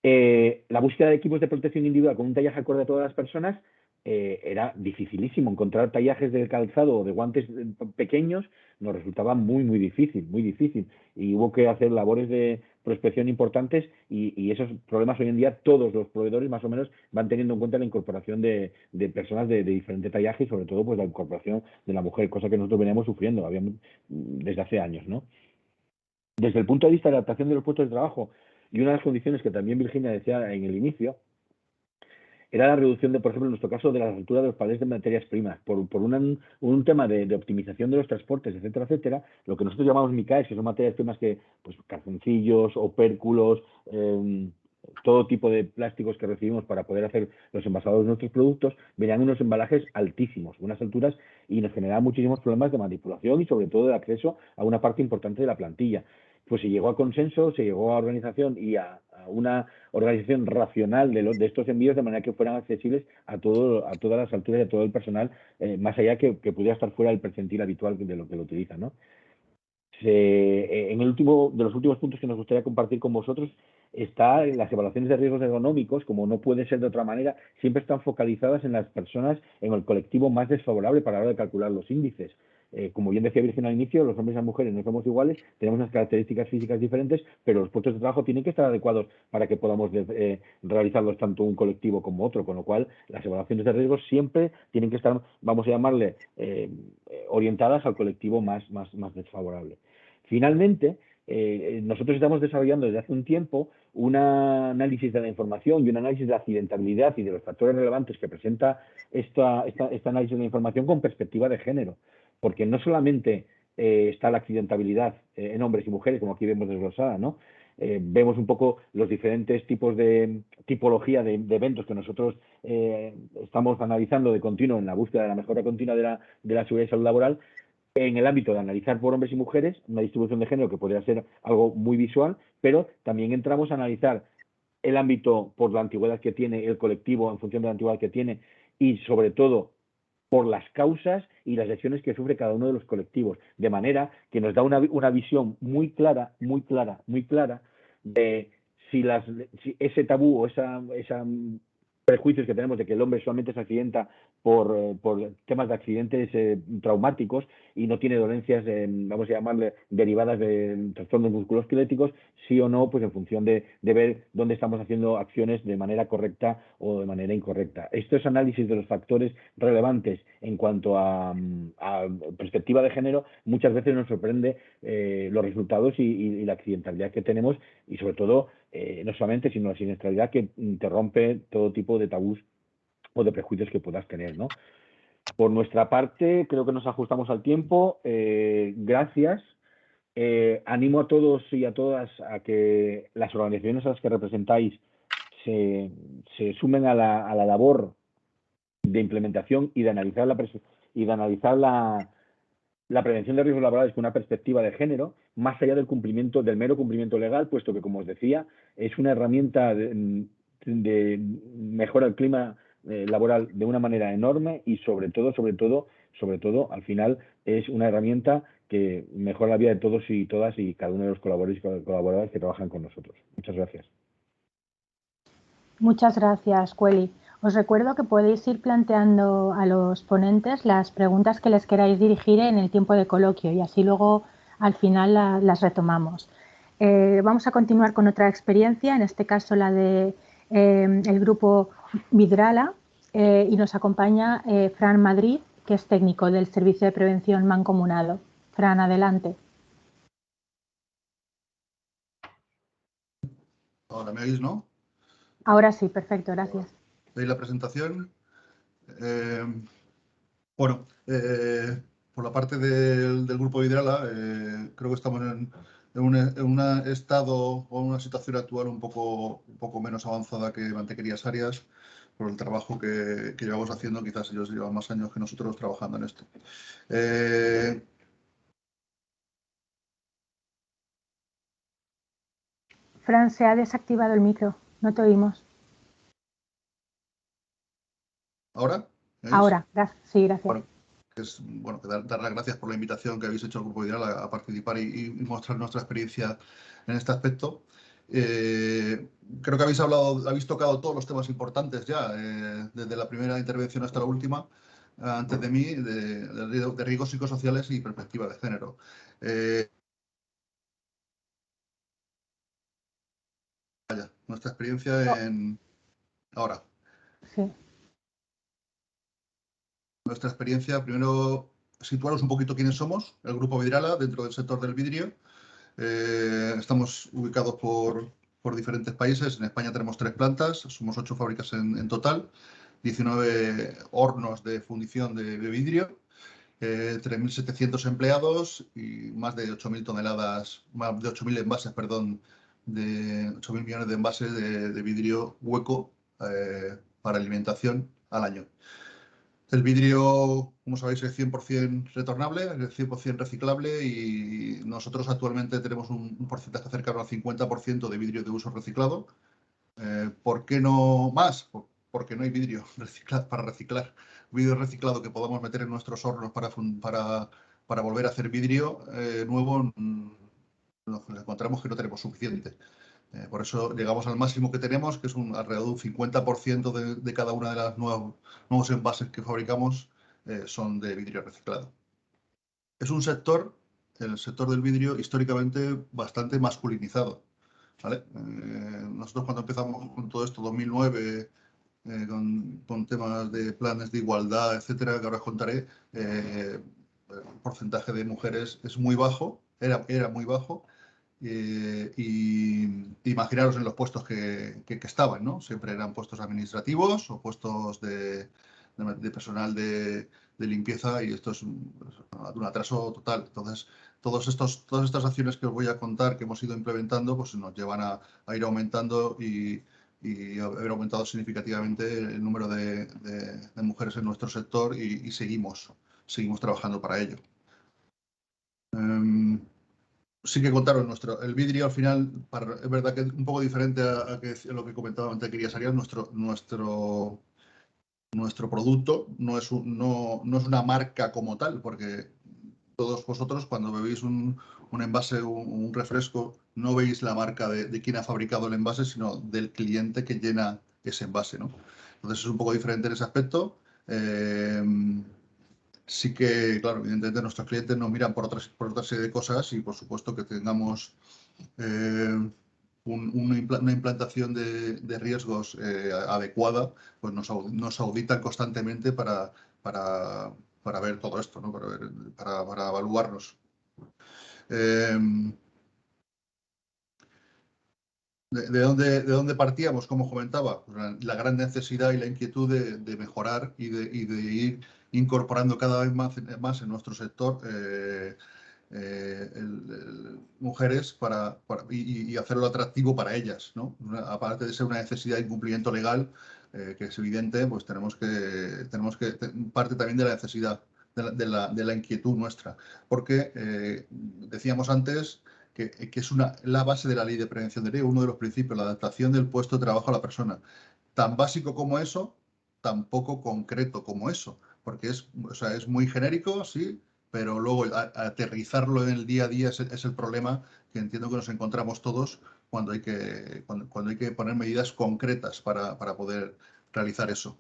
La búsqueda de equipos de protección individual con un tallaje acorde a todas las personas era dificilísimo. Encontrar tallajes de calzado o de guantes pequeños nos resultaba muy, muy difícil, muy difícil. Y hubo que hacer labores de prospección importantes y esos problemas hoy en día todos los proveedores más o menos van teniendo en cuenta la incorporación de personas de diferente tallaje y sobre todo pues la incorporación de la mujer, cosa que nosotros veníamos sufriendo desde hace años, ¿no? Desde el punto de vista de la adaptación de los puestos de trabajo, y una de las condiciones que también Virginia decía en el inicio, era la reducción por ejemplo, en nuestro caso, de la altura de los palés de materias primas, por un tema de optimización de los transportes, etcétera, etcétera, lo que nosotros llamamos MICAES, que son materias primas que, pues, calzoncillos, opérculos, todo tipo de plásticos que recibimos para poder hacer los envasados de nuestros productos, venían unos embalajes altísimos, unas alturas, y nos generaban muchísimos problemas de manipulación y sobre todo de acceso a una parte importante de la plantilla. Pues se llegó a consenso, se llegó a organización y a una organización racional de estos envíos de manera que fueran accesibles a todas las alturas y a todo el personal, más allá que pudiera estar fuera del percentil habitual de lo que lo utiliza, ¿no? De los últimos puntos que nos gustaría compartir con vosotros está las evaluaciones de riesgos ergonómicos, como no puede ser de otra manera, siempre están focalizadas en las personas, en el colectivo más desfavorable para la hora de calcular los índices. Como bien decía Virginia al inicio, los hombres y las mujeres no somos iguales, tenemos unas características físicas diferentes, pero los puestos de trabajo tienen que estar adecuados para que podamos realizarlos tanto un colectivo como otro, con lo cual las evaluaciones de riesgos siempre tienen que estar, vamos a llamarle, orientadas al colectivo más desfavorable. Finalmente, nosotros estamos desarrollando desde hace un tiempo un análisis de la información y un análisis de la accidentabilidad y de los factores relevantes que presenta este análisis de la información con perspectiva de género, porque no solamente está la accidentabilidad en hombres y mujeres, como aquí vemos desglosada, ¿no? Vemos un poco los diferentes tipos de tipología de eventos que nosotros estamos analizando de continuo en la búsqueda de la mejora continua de la seguridad y salud laboral, en el ámbito de analizar por hombres y mujeres, una distribución de género que podría ser algo muy visual, pero también entramos a analizar el ámbito por la antigüedad que tiene el colectivo en función de la antigüedad que tiene y sobre todo por las causas y las lesiones que sufre cada uno de los colectivos, de manera que nos da una visión muy clara de si ese tabú o esa prejuicios que tenemos de que el hombre solamente se accidenta por temas de accidentes traumáticos y no tiene dolencias, vamos a llamarle, derivadas de trastornos musculoesqueléticos, sí o no, pues en función de ver dónde estamos haciendo acciones de manera correcta o de manera incorrecta. Estos análisis de los factores relevantes en cuanto a perspectiva de género muchas veces nos sorprende los resultados y la accidentalidad que tenemos y sobre todo no solamente, sino la siniestralidad que te rompe todo tipo de tabús o de prejuicios que puedas tener, ¿no? Por nuestra parte, creo que nos ajustamos al tiempo. Gracias. Animo a todos y a todas a que las organizaciones a las que representáis se sumen a la labor de implementación y de analizar la prevención de riesgos laborales con una perspectiva de género, más allá del cumplimiento, del mero cumplimiento legal, puesto que, como os decía, es una herramienta de mejora el clima laboral de una manera enorme y sobre todo, al final, es una herramienta que mejora la vida de todos y todas y cada uno de los colaboradores que trabajan con nosotros. Muchas gracias. Muchas gracias, Cueli. Os recuerdo que podéis ir planteando a los ponentes las preguntas que les queráis dirigir en el tiempo de coloquio y así luego al final las retomamos. Vamos a continuar con otra experiencia, en este caso la de el grupo Vidrala, y nos acompaña Fran Madrid, que es técnico del Servicio de Prevención Mancomunado. Fran, adelante. Ahora me oís, ¿no? Ahora sí, perfecto, gracias. ¿Veis la presentación? Bueno, por la parte del grupo Vidrala, creo que estamos en un estado o una situación actual un poco menos avanzada que en anteriores áreas, por el trabajo que llevamos haciendo. Quizás ellos llevan más años que nosotros trabajando en esto. Fran, se ha desactivado el micro, no te oímos. ¿Ahora? ¿Me oís? Ahora, sí, gracias. Bueno, dar las gracias por la invitación que habéis hecho al Grupo Vidrala a participar y mostrar nuestra experiencia en este aspecto. Creo que habéis tocado todos los temas importantes ya, desde la primera intervención hasta la última, antes de mí, de riesgos psicosociales y perspectiva de género. Nuestra experiencia en... Ahora. Sí. Nuestra experiencia, primero, situaros un poquito quiénes somos, el Grupo Vidrala, dentro del sector del vidrio. Estamos ubicados por diferentes países. En España tenemos 3 plantas, somos 8 fábricas en total, 19 hornos de fundición de vidrio, 3.700 empleados y más de 8.000 toneladas, más de 8.000 envases, perdón, de 8.000 millones de envases de vidrio hueco para alimentación al año. El vidrio, como sabéis, es 100% retornable, es 100% reciclable y nosotros actualmente tenemos un porcentaje cercano al 50% de vidrio de uso reciclado. ¿Por qué no más? Porque no hay vidrio para reciclar. Vidrio reciclado que podamos meter en nuestros hornos para volver a hacer vidrio nuevo, nos encontramos que no tenemos suficiente. Por eso llegamos al máximo que tenemos, que es alrededor de un 50% de cada una de las nuevos envases que fabricamos son de vidrio reciclado. Es un sector, el sector del vidrio, históricamente bastante masculinizado, ¿vale? Nosotros cuando empezamos con todo esto, 2009, con temas de planes de igualdad, etcétera, que ahora os contaré, el porcentaje de mujeres es muy bajo, era muy bajo. Y imaginaros en los puestos que estaban, ¿no? Siempre eran puestos administrativos o puestos de personal de limpieza y esto es un atraso total. Entonces, todas estas acciones que os voy a contar que hemos ido implementando pues nos llevan a ir aumentando y haber aumentado significativamente el número de mujeres en nuestro sector y seguimos trabajando para ello. Sí que contaron el vidrio al final, es verdad que es un poco diferente a lo que comentaba antes que quería salir, nuestro producto no es una marca como tal, porque todos vosotros cuando bebéis un envase, un refresco, no veis la marca de quién ha fabricado el envase, sino del cliente que llena ese envase, ¿no? Entonces es un poco diferente en ese aspecto. Sí que, claro, evidentemente nuestros clientes nos miran por otra serie de cosas y por supuesto que tengamos una implantación de riesgos adecuada, pues nos auditan constantemente para ver todo esto, ¿no? Para evaluarnos. ¿De dónde partíamos? Como comentaba, pues la gran necesidad y la inquietud de mejorar y de ir incorporando cada vez más en nuestro sector mujeres y hacerlo atractivo para ellas, ¿no? Aparte de ser una necesidad de incumplimiento legal, que es evidente, pues tenemos que parte también de la necesidad de la inquietud nuestra. Porque decíamos antes que es la base de la ley de prevención de riesgo, uno de los principios, la adaptación del puesto de trabajo a la persona. Tan básico como eso, tan poco concreto como eso, porque es muy genérico, sí, pero luego aterrizarlo en el día a día es el problema que entiendo que nos encontramos todos cuando hay que poner medidas concretas para poder realizar eso,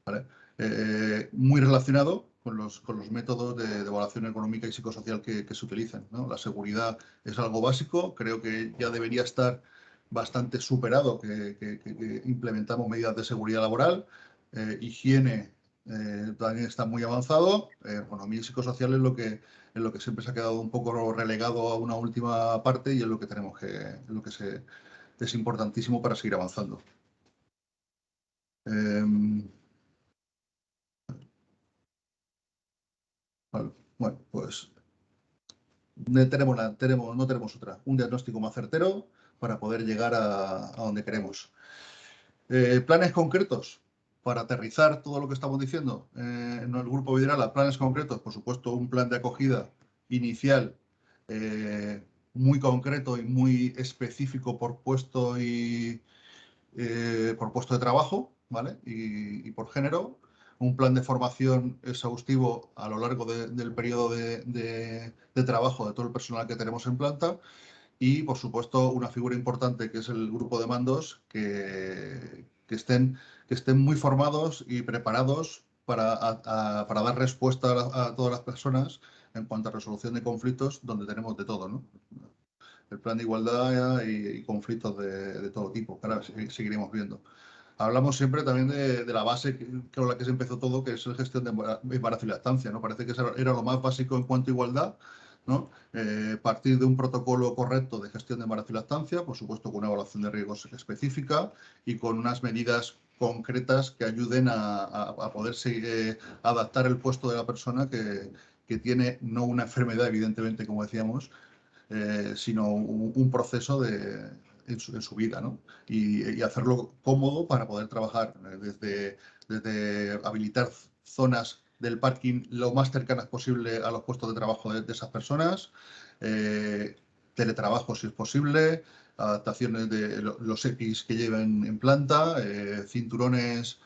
¿vale? Muy relacionado con los métodos de evaluación económica y psicosocial que se utilizan, ¿no? La seguridad es algo básico, creo que ya debería estar bastante superado que implementamos medidas de seguridad laboral. Higiene también está muy avanzado. Economía y psicosocial es lo que siempre se ha quedado un poco relegado a una última parte y es lo que tenemos es importantísimo para seguir avanzando. Vale. Bueno, pues no tenemos otra. Un diagnóstico más certero para poder llegar a donde queremos. Planes concretos para aterrizar todo lo que estamos diciendo en el grupo Vidrala. Planes concretos, por supuesto, un plan de acogida inicial muy concreto y muy específico por puesto por puesto de trabajo, ¿vale? Y por género. Un plan de formación exhaustivo a lo largo del periodo de trabajo de todo el personal que tenemos en planta. Y, por supuesto, una figura importante que es el grupo de mandos que estén muy formados y preparados para dar respuesta a todas las personas en cuanto a resolución de conflictos, donde tenemos de todo, ¿no? El plan de igualdad y conflictos de todo tipo, que ahora seguiremos viendo. Hablamos siempre también de la base con la que se empezó todo, que es la gestión de embarazo y lactancia, ¿no? Parece que era lo más básico en cuanto a igualdad, ¿no? Partir de un protocolo correcto de gestión de embarazo y lactancia, por supuesto con una evaluación de riesgos específica y con unas medidas concretas que ayuden a poder adaptar el puesto de la persona que tiene no una enfermedad, evidentemente, como decíamos, sino un proceso en su vida, ¿no? Y hacerlo cómodo para poder trabajar desde habilitar zonas del parking lo más cercanas posible a los puestos de trabajo de esas personas, teletrabajo si es posible, adaptaciones de los EPIs que lleven en planta, cinturones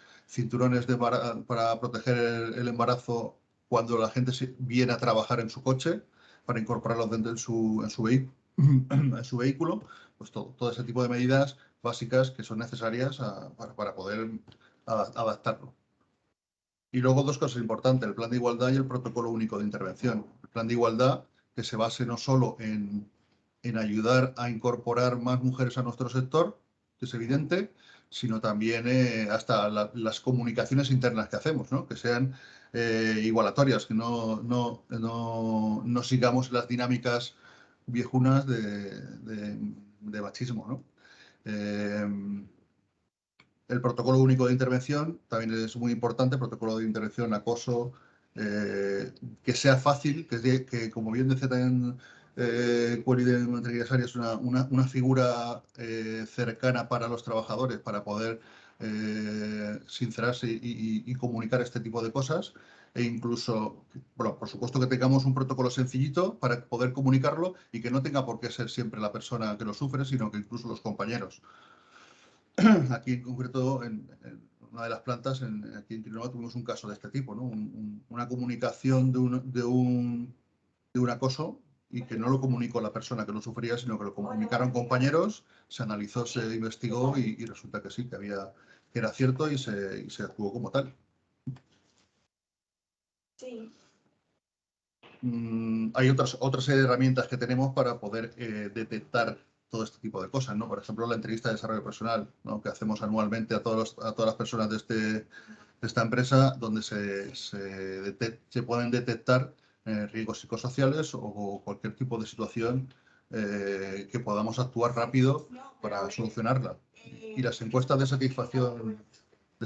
para proteger el embarazo cuando la gente viene a trabajar en su coche, para incorporarlos dentro en su vehículo, pues todo ese tipo de medidas básicas que son necesarias para poder adaptarlo. Y luego dos cosas importantes, el plan de igualdad y el protocolo único de intervención. El plan de igualdad que se base no solo en ayudar a incorporar más mujeres a nuestro sector, que es evidente, sino también hasta las comunicaciones internas que hacemos, ¿no? Que sean igualatorias, que no sigamos las dinámicas viejunas de machismo, ¿no? El protocolo único de intervención también es muy importante, protocolo de intervención, acoso, que sea fácil, que como bien decía también Query de Materias Arias, una figura cercana para los trabajadores para poder sincerarse y comunicar este tipo de cosas. E incluso, bueno, por supuesto que tengamos un protocolo sencillito para poder comunicarlo y que no tenga por qué ser siempre la persona que lo sufre, sino que incluso los compañeros. Aquí en concreto, en una de las plantas, aquí en Quirinoa, tuvimos un caso de este tipo, ¿no? Una comunicación de un acoso y que no lo comunicó la persona que lo sufría, sino que lo comunicaron compañeros, se analizó, se investigó y resulta que sí, que era cierto y se actuó como tal. Sí. Hay otra serie de herramientas que tenemos para poder detectar todo este tipo de cosas, ¿no? Por ejemplo, la entrevista de desarrollo personal, ¿no? Que hacemos anualmente a todas las personas de esta empresa, donde se pueden detectar riesgos psicosociales o cualquier tipo de situación que podamos actuar rápido para solucionarla. Y las encuestas de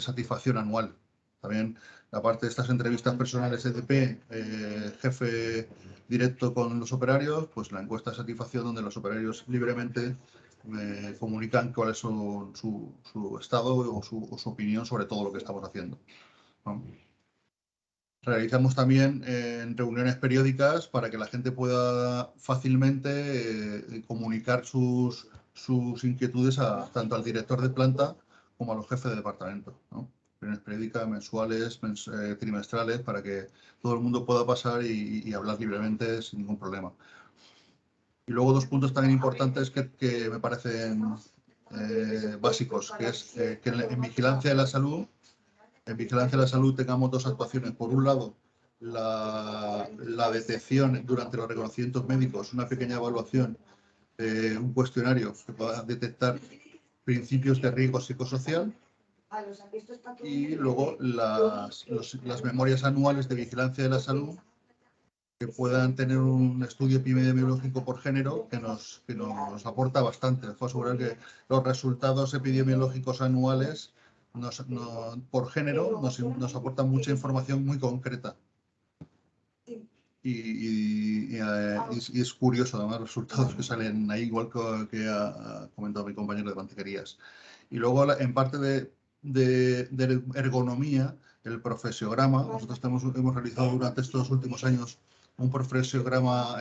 satisfacción anual. También, aparte de estas entrevistas personales EDP, jefe directo con los operarios, pues la encuesta de satisfacción donde los operarios libremente comunican cuál es su estado o su opinión sobre todo lo que estamos haciendo, ¿no? Realizamos también reuniones periódicas para que la gente pueda fácilmente comunicar sus inquietudes tanto al director de planta como a los jefes de departamento, ¿no? Reuniones periódicas, mensuales, trimestrales, para que todo el mundo pueda pasar y hablar libremente sin ningún problema. Y luego 2 puntos también importantes que me parecen básicos, que es que en vigilancia de la salud, tengamos 2 actuaciones. Por un lado, la detección durante los reconocimientos médicos, una pequeña evaluación, un cuestionario que pueda detectar principios de riesgo psicosocial, y luego las memorias anuales de vigilancia de la salud, que puedan tener un estudio epidemiológico por género que nos aporta bastante. Les puedo asegurar que los resultados epidemiológicos anuales por género nos aportan mucha información muy concreta. Y es curioso, además, los resultados que salen ahí, igual que ha comentado mi compañero de Mantequerías. Y luego, en parte de ergonomía, el profesiograma. Nosotros hemos realizado durante estos últimos años un profesiograma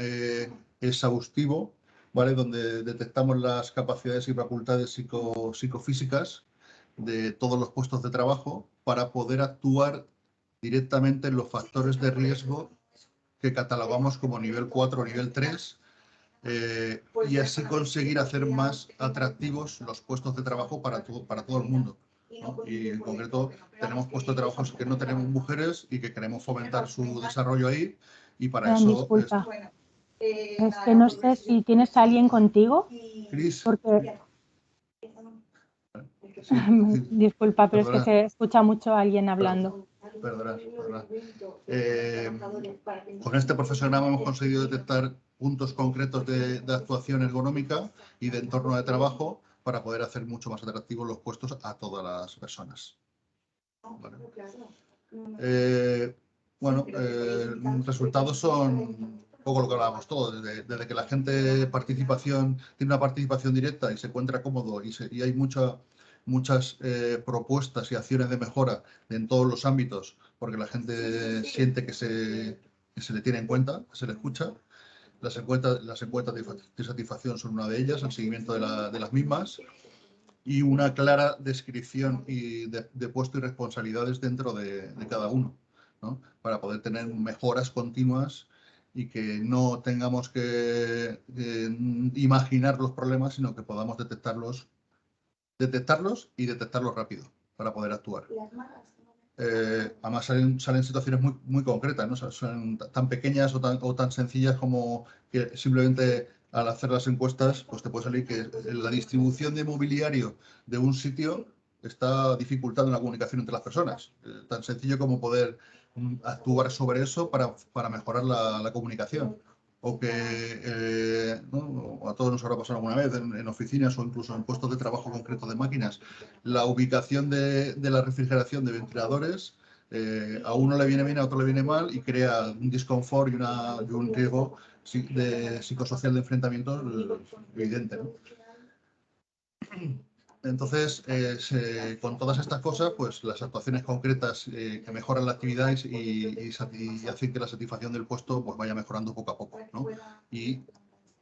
exhaustivo, ¿vale? Donde detectamos las capacidades y facultades psicofísicas de todos los puestos de trabajo para poder actuar directamente en los factores de riesgo que catalogamos como nivel 4 o nivel 3, y así conseguir hacer más atractivos los puestos de trabajo para todo el mundo, ¿no? Y en concreto tenemos puestos de trabajo que no tenemos mujeres y que queremos fomentar su desarrollo ahí, y para eso... Disculpa, es que no sé si tienes a alguien contigo. Cris. Porque... Sí. Disculpa, pero es que se escucha mucho a alguien hablando. Perdona. Con este profesional hemos conseguido detectar puntos concretos de actuación ergonómica y de entorno de trabajo para poder hacer mucho más atractivos los puestos a todas las personas. Vale. Resultados son un poco lo que hablábamos todos, desde que la gente tiene una participación directa y se encuentra cómodo y hay muchas propuestas y acciones de mejora en todos los ámbitos, porque la gente siente que se le tiene en cuenta, que se le escucha. Las encuestas de satisfacción son una de ellas, el seguimiento de las mismas, y una clara descripción de puesto y responsabilidades dentro de cada uno, ¿no? Para poder tener mejoras continuas y que no tengamos que imaginar los problemas, sino que podamos detectarlos y detectarlos rápido para poder actuar. Además salen situaciones muy concretas, ¿no? Son tan pequeñas o tan sencillas como que simplemente al hacer las encuestas pues te puede salir que la distribución de mobiliario de un sitio está dificultando la comunicación entre las personas. Tan sencillo como poder actuar sobre eso para mejorar la comunicación. O que ¿no? A todos nos habrá pasado alguna vez en oficinas o incluso en puestos de trabajo concretos de máquinas, la ubicación de la refrigeración de ventiladores, a uno le viene bien, a otro le viene mal, y crea un disconfort y un riesgo psicosocial de enfrentamiento evidente, ¿no? Entonces, con todas estas cosas, pues las actuaciones concretas que mejoran la actividad y hacen que la satisfacción del puesto pues vaya mejorando poco a poco, ¿no? Y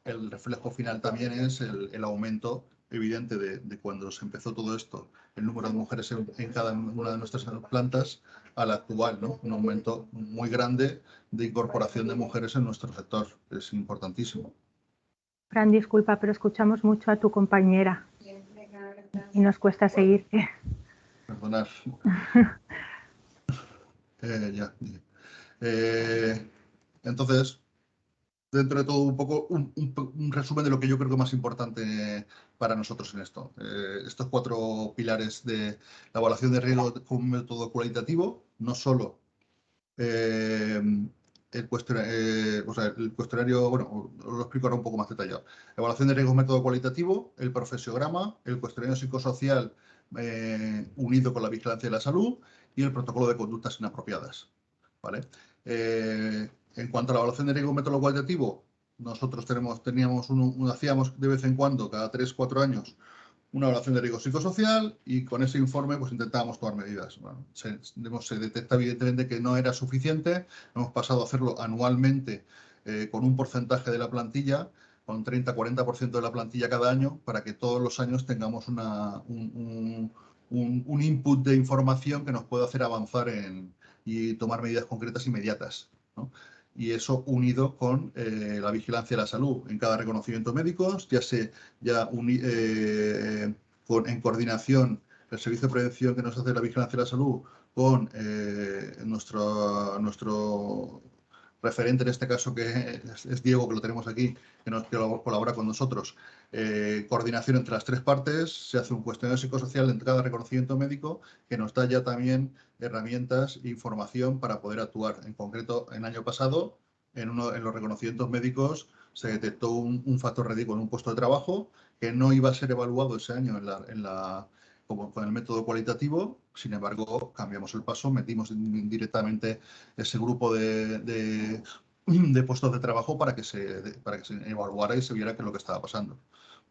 el reflejo final también es el aumento evidente de cuando se empezó todo esto, el número de mujeres en cada una de nuestras plantas, al actual, ¿no? Un aumento muy grande de incorporación de mujeres en nuestro sector. Es importantísimo. Fran, disculpa, pero escuchamos mucho a tu compañera y nos cuesta seguir. Perdonad. Entonces, dentro de todo, un poco un resumen de lo que yo creo que es más importante para nosotros en esto. Estos 4 pilares de la evaluación de riesgo como método cualitativo, no solo el cuestionario, bueno, os lo explico ahora un poco más detallado. Evaluación de riesgo método cualitativo, el profesiograma, el cuestionario psicosocial unido con la vigilancia de la salud y el protocolo de conductas inapropiadas, ¿vale? En cuanto a la evaluación de riesgo método cualitativo, nosotros hacíamos de vez en cuando, cada 3 o 4 años, una evaluación de riesgo psicosocial y con ese informe pues intentábamos tomar medidas. Bueno, se detecta evidentemente que no era suficiente, hemos pasado a hacerlo anualmente con un porcentaje de la plantilla, con 30-40% de la plantilla cada año, para que todos los años tengamos un input de información que nos pueda hacer avanzar y tomar medidas concretas inmediatas, ¿no? Y eso unido con la vigilancia de la salud en cada reconocimiento médico, en coordinación el servicio de prevención que nos hace la vigilancia de la salud con nuestro referente, en este caso que es Diego, que lo tenemos aquí, que colabora con nosotros. Coordinación entre las tres partes, se hace un cuestionario psicosocial en cada reconocimiento médico que nos da ya también herramientas e información para poder actuar. En concreto, el año pasado, en los reconocimientos médicos, se detectó un factor ridículo en un puesto de trabajo que no iba a ser evaluado ese año como con el método cualitativo. Sin embargo, cambiamos el paso, metimos directamente ese grupo de puestos de trabajo para que se evaluara y se viera qué es lo que estaba pasando.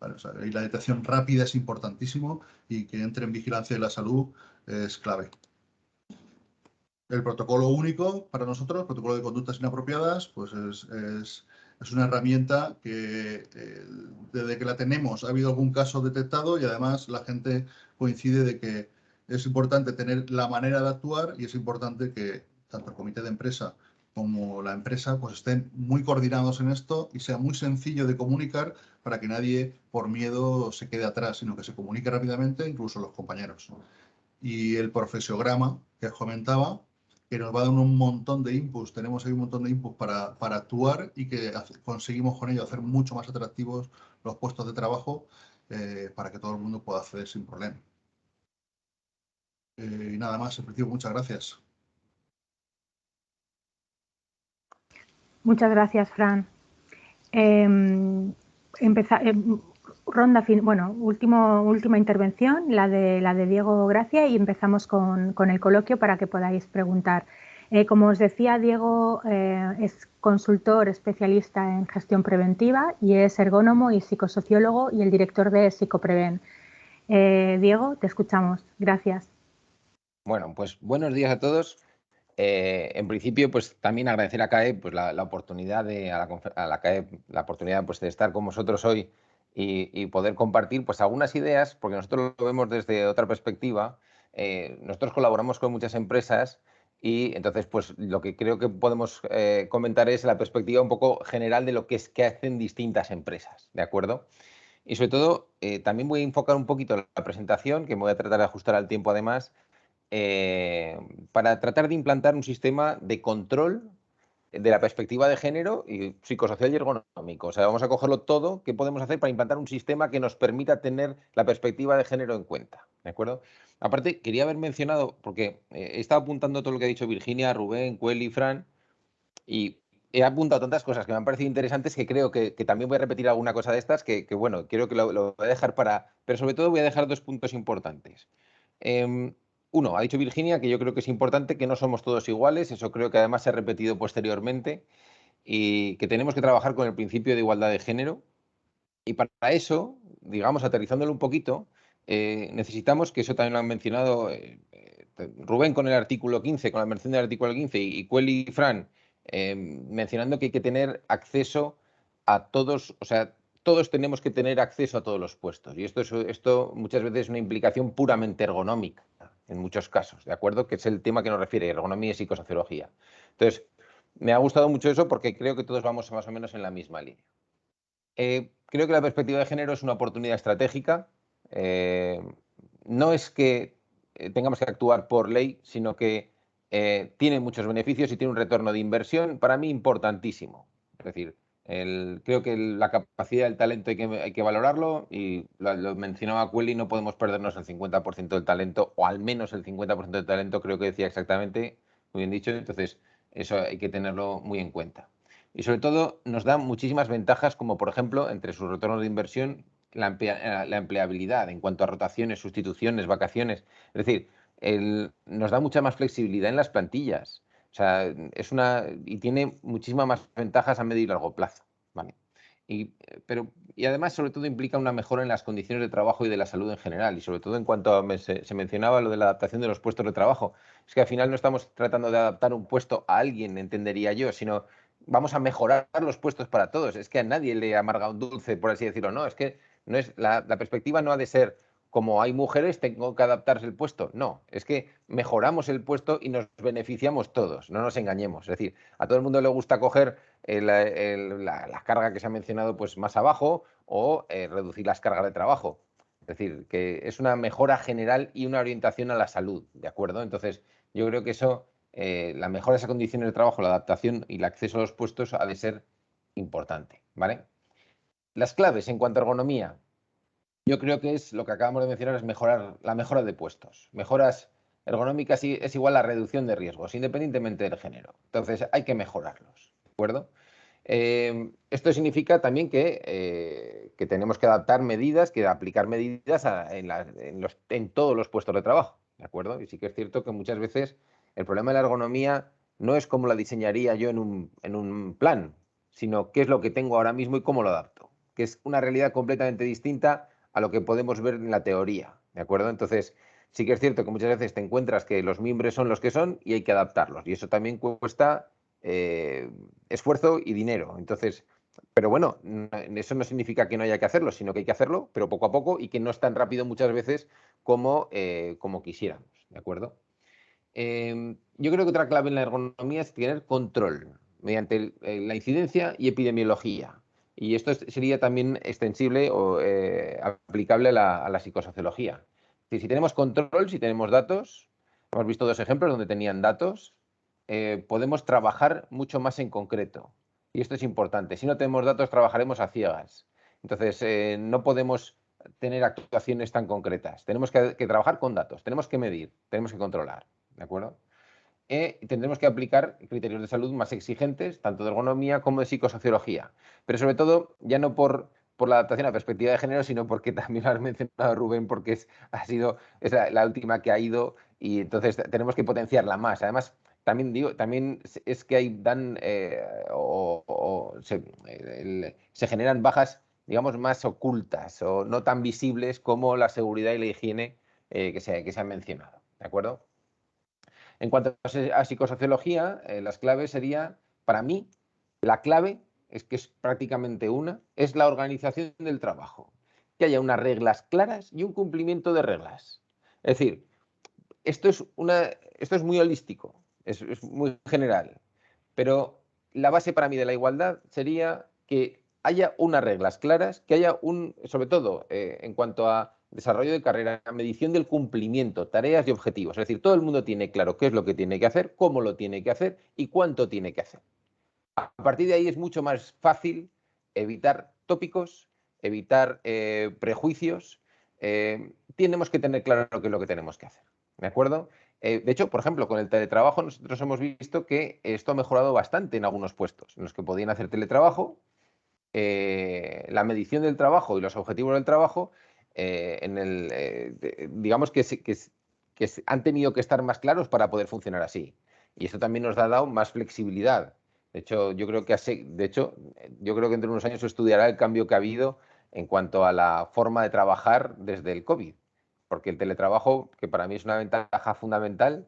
Vale, o sea, y la detección rápida es importantísimo y que entre en vigilancia de la salud es clave. El protocolo único para nosotros, el protocolo de conductas inapropiadas, pues es una herramienta que desde que la tenemos ha habido algún caso detectado y además la gente coincide de que es importante tener la manera de actuar y es importante que tanto el comité de empresa como la empresa pues estén muy coordinados en esto y sea muy sencillo de comunicar para que nadie por miedo se quede atrás, sino que se comunique rápidamente, incluso los compañeros. Y el profesiograma que os comentaba, que nos va a dar un montón de inputs, tenemos ahí un montón de inputs para actuar y que conseguimos con ello hacer mucho más atractivos los puestos de trabajo para que todo el mundo pueda acceder sin problema. Y nada más, en principio, muchas gracias. Muchas gracias, Fran. Última intervención, la de Diego Gracia, y empezamos con el coloquio para que podáis preguntar. Como os decía, Diego es consultor especialista en gestión preventiva y es ergónomo y psicosociólogo y el director de Psicopreven. Diego, te escuchamos. Gracias. Bueno, pues buenos días a todos. En principio, pues también agradecer a CAEP pues, la oportunidad la oportunidad pues, de estar con vosotros hoy y poder compartir pues algunas ideas, porque nosotros lo vemos desde otra perspectiva. Nosotros colaboramos con muchas empresas y entonces pues lo que creo que podemos comentar es la perspectiva un poco general de lo que hacen distintas empresas, ¿de acuerdo? Y sobre todo, también voy a enfocar un poquito la presentación, que me voy a tratar de ajustar al tiempo además, para tratar de implantar un sistema de control de la perspectiva de género y psicosocial y ergonómico. O sea, vamos a cogerlo todo, ¿qué podemos hacer para implantar un sistema que nos permita tener la perspectiva de género en cuenta? ¿De acuerdo? Aparte, quería haber mencionado, porque he estado apuntando todo lo que ha dicho Virginia, Rubén, Cueli y Fran, y he apuntado tantas cosas que me han parecido interesantes que creo que también voy a repetir alguna cosa de estas que bueno, quiero que lo voy a dejar pero sobre todo voy a dejar dos puntos importantes. Uno, ha dicho Virginia que yo creo que es importante que no somos todos iguales, eso creo que además se ha repetido posteriormente, y que tenemos que trabajar con el principio de igualdad de género. Y para eso, digamos, aterrizándolo un poquito, necesitamos, que eso también lo han mencionado Rubén con el artículo 15, con la mención del artículo 15, y Cueli y Fran mencionando que hay que tener acceso a todos, o sea, todos tenemos que tener acceso a todos los puestos. Y esto muchas veces es una implicación puramente ergonómica, en muchos casos, ¿de acuerdo? Que es el tema que nos refiere, ergonomía y psicosociología. Entonces, me ha gustado mucho eso porque creo que todos vamos más o menos en la misma línea. Creo que la perspectiva de género es una oportunidad estratégica. No es que tengamos que actuar por ley, sino que tiene muchos beneficios y tiene un retorno de inversión, para mí, importantísimo. Es decir, creo que la capacidad del talento hay que valorarlo, y lo mencionaba Cueli, no podemos perdernos el 50% del talento, o al menos el 50% del talento, creo que decía exactamente, muy bien dicho, entonces eso hay que tenerlo muy en cuenta. Y sobre todo nos da muchísimas ventajas, como por ejemplo, entre sus retornos de inversión, la empleabilidad en cuanto a rotaciones, sustituciones, vacaciones. Es decir, nos da mucha más flexibilidad en las plantillas. O sea, y tiene muchísimas más ventajas a medio y largo plazo. ¿Vale? Y además, sobre todo, implica una mejora en las condiciones de trabajo y de la salud en general. Y sobre todo en cuanto a, se mencionaba lo de la adaptación de los puestos de trabajo. Es que al final no estamos tratando de adaptar un puesto a alguien, entendería yo, sino vamos a mejorar los puestos para todos. Es que a nadie le amarga un dulce, por así decirlo. No, es que no es, la perspectiva no ha de ser como hay mujeres, tengo que adaptarse el puesto. No, es que mejoramos el puesto y nos beneficiamos todos, no nos engañemos. Es decir, a todo el mundo le gusta coger la carga que se ha mencionado pues más abajo o reducir las cargas de trabajo. Es decir, que es una mejora general y una orientación a la salud, ¿de acuerdo? Entonces, yo creo que eso, la mejora de esas condiciones de trabajo, la adaptación y el acceso a los puestos ha de ser importante, ¿vale? Las claves en cuanto a ergonomía. Yo creo que es lo que acabamos de mencionar, es la mejora de puestos. Mejoras ergonómicas es igual a reducción de riesgos, independientemente del género. Entonces, hay que mejorarlos, ¿de acuerdo? Esto significa también que tenemos que adaptar medidas, que aplicar medidas en todos los puestos de trabajo, ¿de acuerdo? Y sí que es cierto que muchas veces el problema de la ergonomía no es cómo la diseñaría yo en un plan, sino qué es lo que tengo ahora mismo y cómo lo adapto, que es una realidad completamente distinta a lo que podemos ver en la teoría, ¿de acuerdo? Entonces, sí que es cierto que muchas veces te encuentras que los mimbres son los que son y hay que adaptarlos, y eso también cuesta esfuerzo y dinero. Entonces, pero bueno, eso no significa que no haya que hacerlo, sino que hay que hacerlo, pero poco a poco y que no es tan rápido muchas veces como quisiéramos, ¿de acuerdo? Yo creo que otra clave en la ergonomía es tener control mediante la incidencia y epidemiología. Y esto sería también extensible o aplicable a la psicosociología. Es decir, si tenemos control, si tenemos datos, hemos visto dos ejemplos donde tenían datos, podemos trabajar mucho más en concreto. Y esto es importante. Si no tenemos datos, trabajaremos a ciegas. Entonces, no podemos tener actuaciones tan concretas. Tenemos que trabajar con datos, tenemos que medir, tenemos que controlar. ¿De acuerdo? Tendremos que aplicar criterios de salud más exigentes, tanto de ergonomía como de psicosociología. Pero sobre todo, ya no por la adaptación a la perspectiva de género, sino porque también lo has mencionado, Rubén, porque es la última que ha ido y entonces tenemos que potenciarla más. Además, también es que hay se generan bajas, digamos, más ocultas o no tan visibles como la seguridad y la higiene que se han mencionado. ¿De acuerdo? En cuanto a psicosociología, las claves sería, para mí, la clave es que es prácticamente es la organización del trabajo. Que haya unas reglas claras y un cumplimiento de reglas. Es decir, esto es muy holístico, es muy general, pero la base para mí de la igualdad sería que haya unas reglas claras, que haya sobre todo en cuanto a desarrollo de carrera, medición del cumplimiento, tareas y objetivos. Es decir, todo el mundo tiene claro qué es lo que tiene que hacer, cómo lo tiene que hacer y cuánto tiene que hacer. A partir de ahí es mucho más fácil evitar tópicos, evitar prejuicios. Tenemos que tener claro qué es lo que tenemos que hacer. ¿De acuerdo? De hecho, por ejemplo, con el teletrabajo nosotros hemos visto que esto ha mejorado bastante en algunos puestos en los que podían hacer teletrabajo. La medición del trabajo y los objetivos del trabajo, digamos que han tenido que estar más claros para poder funcionar así. Y esto también nos ha dado más flexibilidad. De hecho, yo creo que entre unos años se estudiará el cambio que ha habido en cuanto a la forma de trabajar desde el COVID. Porque el teletrabajo, que para mí es una ventaja fundamental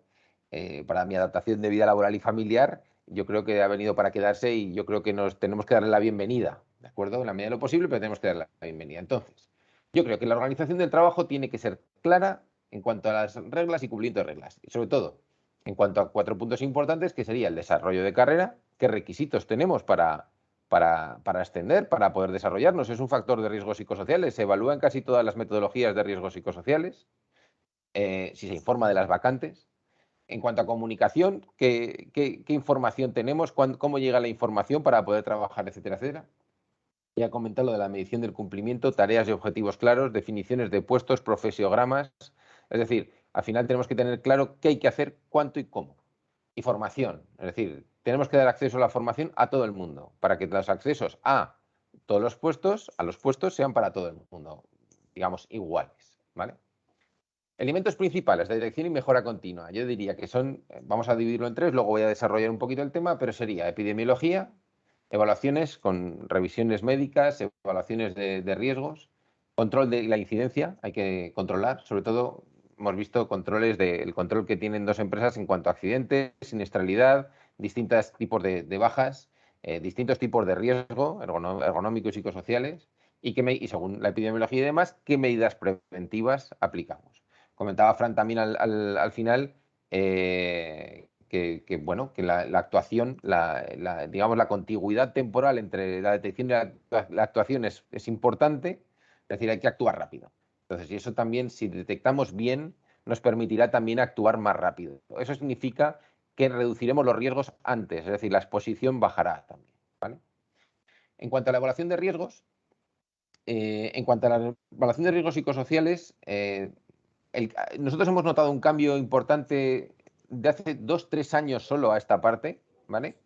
para mi adaptación de vida laboral y familiar, yo creo que ha venido para quedarse y yo creo que nos tenemos que darle la bienvenida, ¿de acuerdo? En la medida de lo posible, pero tenemos que darle la bienvenida. Entonces, yo creo que la organización del trabajo tiene que ser clara en cuanto a las reglas y cumplimiento de reglas. Y sobre todo, en cuanto a 4 puntos importantes, que sería el desarrollo de carrera, qué requisitos tenemos para ascender, para poder desarrollarnos. Es un factor de riesgos psicosociales. Se evalúa en casi todas las metodologías de riesgos psicosociales. Si se informa de las vacantes. En cuanto a comunicación, ¿qué información tenemos? ¿Cómo llega la información para poder trabajar, etcétera, etcétera? Ya he comentado lo de la medición del cumplimiento, tareas y objetivos claros, definiciones de puestos, profesiogramas. Es decir, al final tenemos que tener claro qué hay que hacer, cuánto y cómo. Y formación. Es decir, tenemos que dar acceso a la formación a todo el mundo para que los accesos a los puestos sean para todo el mundo, digamos, iguales, ¿vale? Elementos principales de dirección y mejora continua. Yo diría que vamos a dividirlo en 3, luego voy a desarrollar un poquito el tema, pero sería epidemiología, Evaluaciones con revisiones médicas, evaluaciones de riesgos, control de la incidencia, hay que controlar, sobre todo hemos visto el control que tienen dos empresas en cuanto a accidentes, siniestralidad, distintos tipos de bajas, distintos tipos de riesgo ergonómicos y psicosociales y según la epidemiología y demás, qué medidas preventivas aplicamos. Comentaba Fran también al final bueno, que la actuación, digamos, la contigüidad temporal entre la detección y la actuación es importante, es decir, hay que actuar rápido. Entonces, y eso también, si detectamos bien, nos permitirá también actuar más rápido. Eso significa que reduciremos los riesgos antes, es decir, la exposición bajará también, ¿vale? En cuanto a la evaluación de riesgos, psicosociales, nosotros hemos notado un cambio importante de hace 2-3 años solo a esta parte, ¿vale?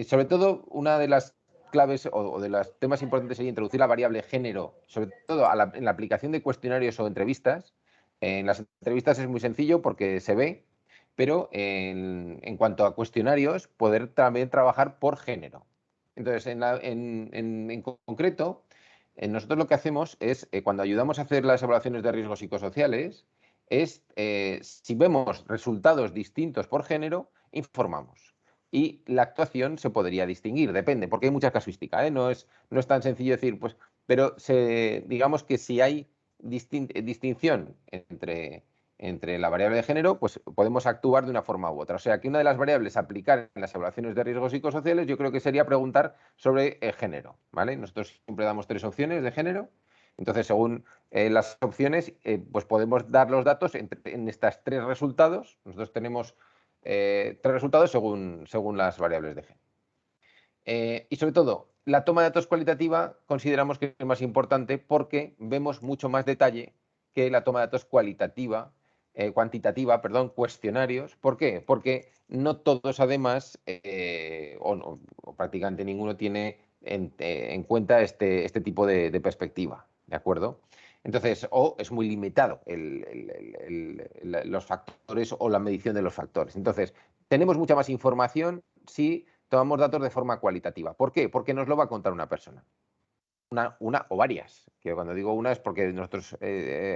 Sobre todo, una de las claves o de los temas importantes sería introducir la variable género, sobre todo en la aplicación de cuestionarios o entrevistas. En las entrevistas es muy sencillo porque se ve, pero en cuanto a cuestionarios, poder también trabajar por género. Entonces, en concreto, nosotros lo que hacemos es, cuando ayudamos a hacer las evaluaciones de riesgos psicosociales, es, si vemos resultados distintos por género, informamos. Y la actuación se podría distinguir, depende, porque hay mucha casuística, ¿eh? No es tan sencillo decir, pues, pero digamos que si hay distinción entre la variable de género, pues podemos actuar de una forma u otra. O sea, que una de las variables a aplicar en las evaluaciones de riesgos psicosociales yo creo que sería preguntar sobre el género, ¿vale? Nosotros siempre damos 3 opciones de género. Entonces, según las opciones, pues podemos dar los datos en estas 3 resultados. Nosotros tenemos 3 resultados según las variables de género. Y sobre todo, la toma de datos cualitativa consideramos que es más importante porque vemos mucho más detalle que la toma de datos cuantitativa, cuestionarios. ¿Por qué? Porque no todos, además, o prácticamente ninguno tiene en cuenta este tipo de perspectiva, ¿de acuerdo? Entonces, o es muy limitado los factores o la medición de los factores. Entonces, tenemos mucha más información si tomamos datos de forma cualitativa. ¿Por qué? Porque nos lo va a contar una persona. Una o varias. Que cuando digo una es porque nosotros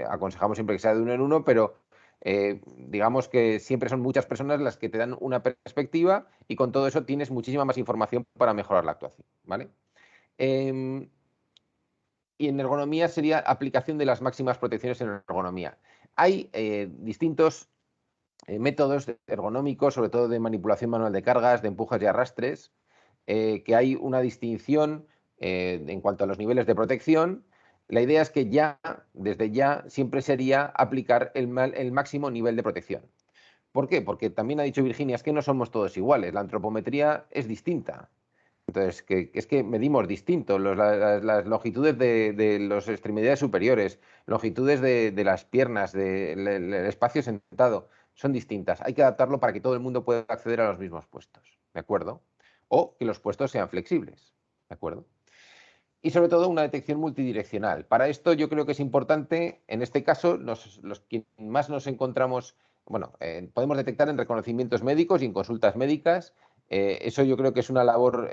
aconsejamos siempre que sea de uno en uno, pero digamos que siempre son muchas personas las que te dan una perspectiva y con todo eso tienes muchísima más información para mejorar la actuación, ¿vale? Y en ergonomía sería aplicación de las máximas protecciones en ergonomía. Hay distintos métodos ergonómicos, sobre todo de manipulación manual de cargas, de empujes y arrastres, que hay una distinción en cuanto a los niveles de protección. La idea es que desde ya, siempre sería aplicar el máximo nivel de protección. ¿Por qué? Porque también ha dicho Virginia, es que no somos todos iguales, la antropometría es distinta. Entonces, es que medimos distinto las longitudes de las extremidades superiores, longitudes de las piernas, del espacio sentado, son distintas. Hay que adaptarlo para que todo el mundo pueda acceder a los mismos puestos, ¿de acuerdo? O que los puestos sean flexibles, ¿de acuerdo? Y sobre todo una detección multidireccional. Para esto yo creo que es importante, en este caso, los que más nos encontramos, bueno, podemos detectar en reconocimientos médicos y en consultas médicas. Eso yo creo que es una labor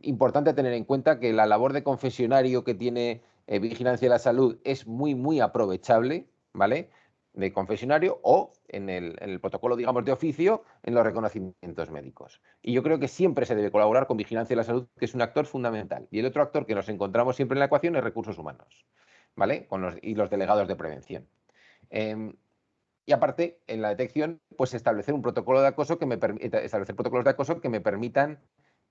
importante a tener en cuenta, que la labor de confesionario que tiene Vigilancia de la Salud es muy, muy aprovechable, ¿vale? De confesionario o en el protocolo, digamos, de oficio, en los reconocimientos médicos. Y yo creo que siempre se debe colaborar con Vigilancia de la Salud, que es un actor fundamental. Y el otro actor que nos encontramos siempre en la ecuación es recursos humanos, ¿vale? Y los delegados de prevención. Y aparte, en la detección, pues establecer un protocolo de acoso establecer protocolos de acoso que me permitan